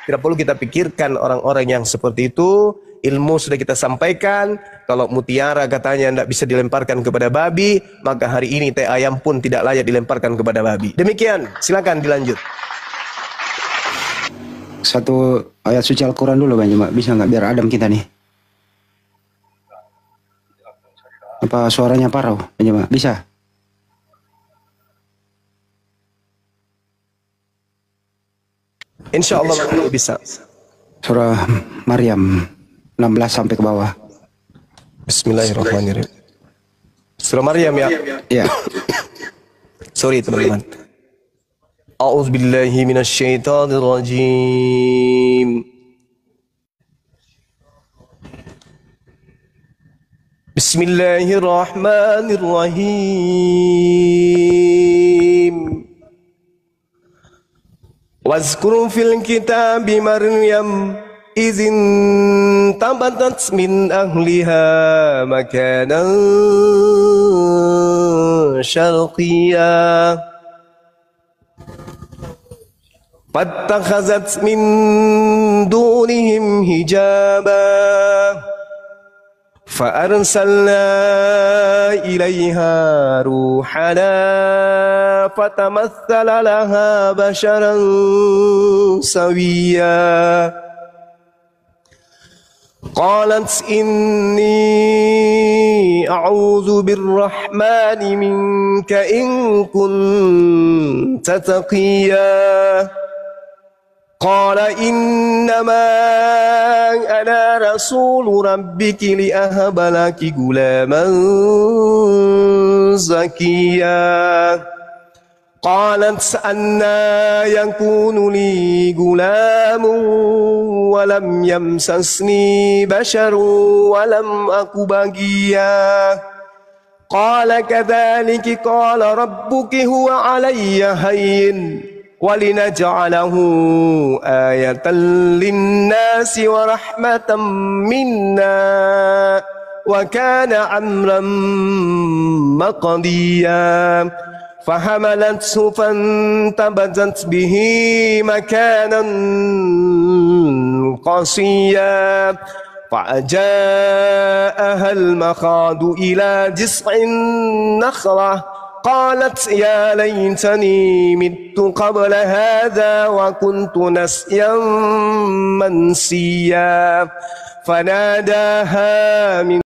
tidak perlu kita pikirkan orang-orang yang seperti itu. Ilmu sudah kita sampaikan. Kalau mutiara katanya tidak bisa dilemparkan kepada babi, maka hari ini teh ayam pun tidak layak dilemparkan kepada babi. Demikian, silakan dilanjut. Satu ayat suci Al-Quran dulu Bang Jema. Bisa nggak biar adem kita nih? Apa suaranya parau Bang Jema? Bisa? Insya Allah bisa. Surah Maryam 16 sampai ke bawah. Bismillahirrahmanirrahim. Surah Maryam ya? Ya. Sorry teman-teman. A'udzubillahi minasyaitonirrajim. Bismillahirrahmanirrahim. Wazkur fil kitabi Maryam izin tabatat min ahliha makanan syarqiyah fattakhazat min dunihim hijaba فأرسلنا إليها روحنا فتمثل لها بشرا سويا قالت إني أعوذ بالرحمن منك إن كنت تقيا قال إنما أنا رسول ربك لأهب لك غلاما زكيا قالت أنى يكون لي غلام ولم يمسسني بشر ولم أك بغيا قال كذلك قال ربك هو علي هين ولنجعله آية للناس ورحمة منا وكان أمرا مقضيا فحملته فانتبذت به مكانا قصيا فأجاءها المخاض إلى جذع النخلة قالت يا ليتني مت قبل هذا وكنت نسيا منسيا فناداها من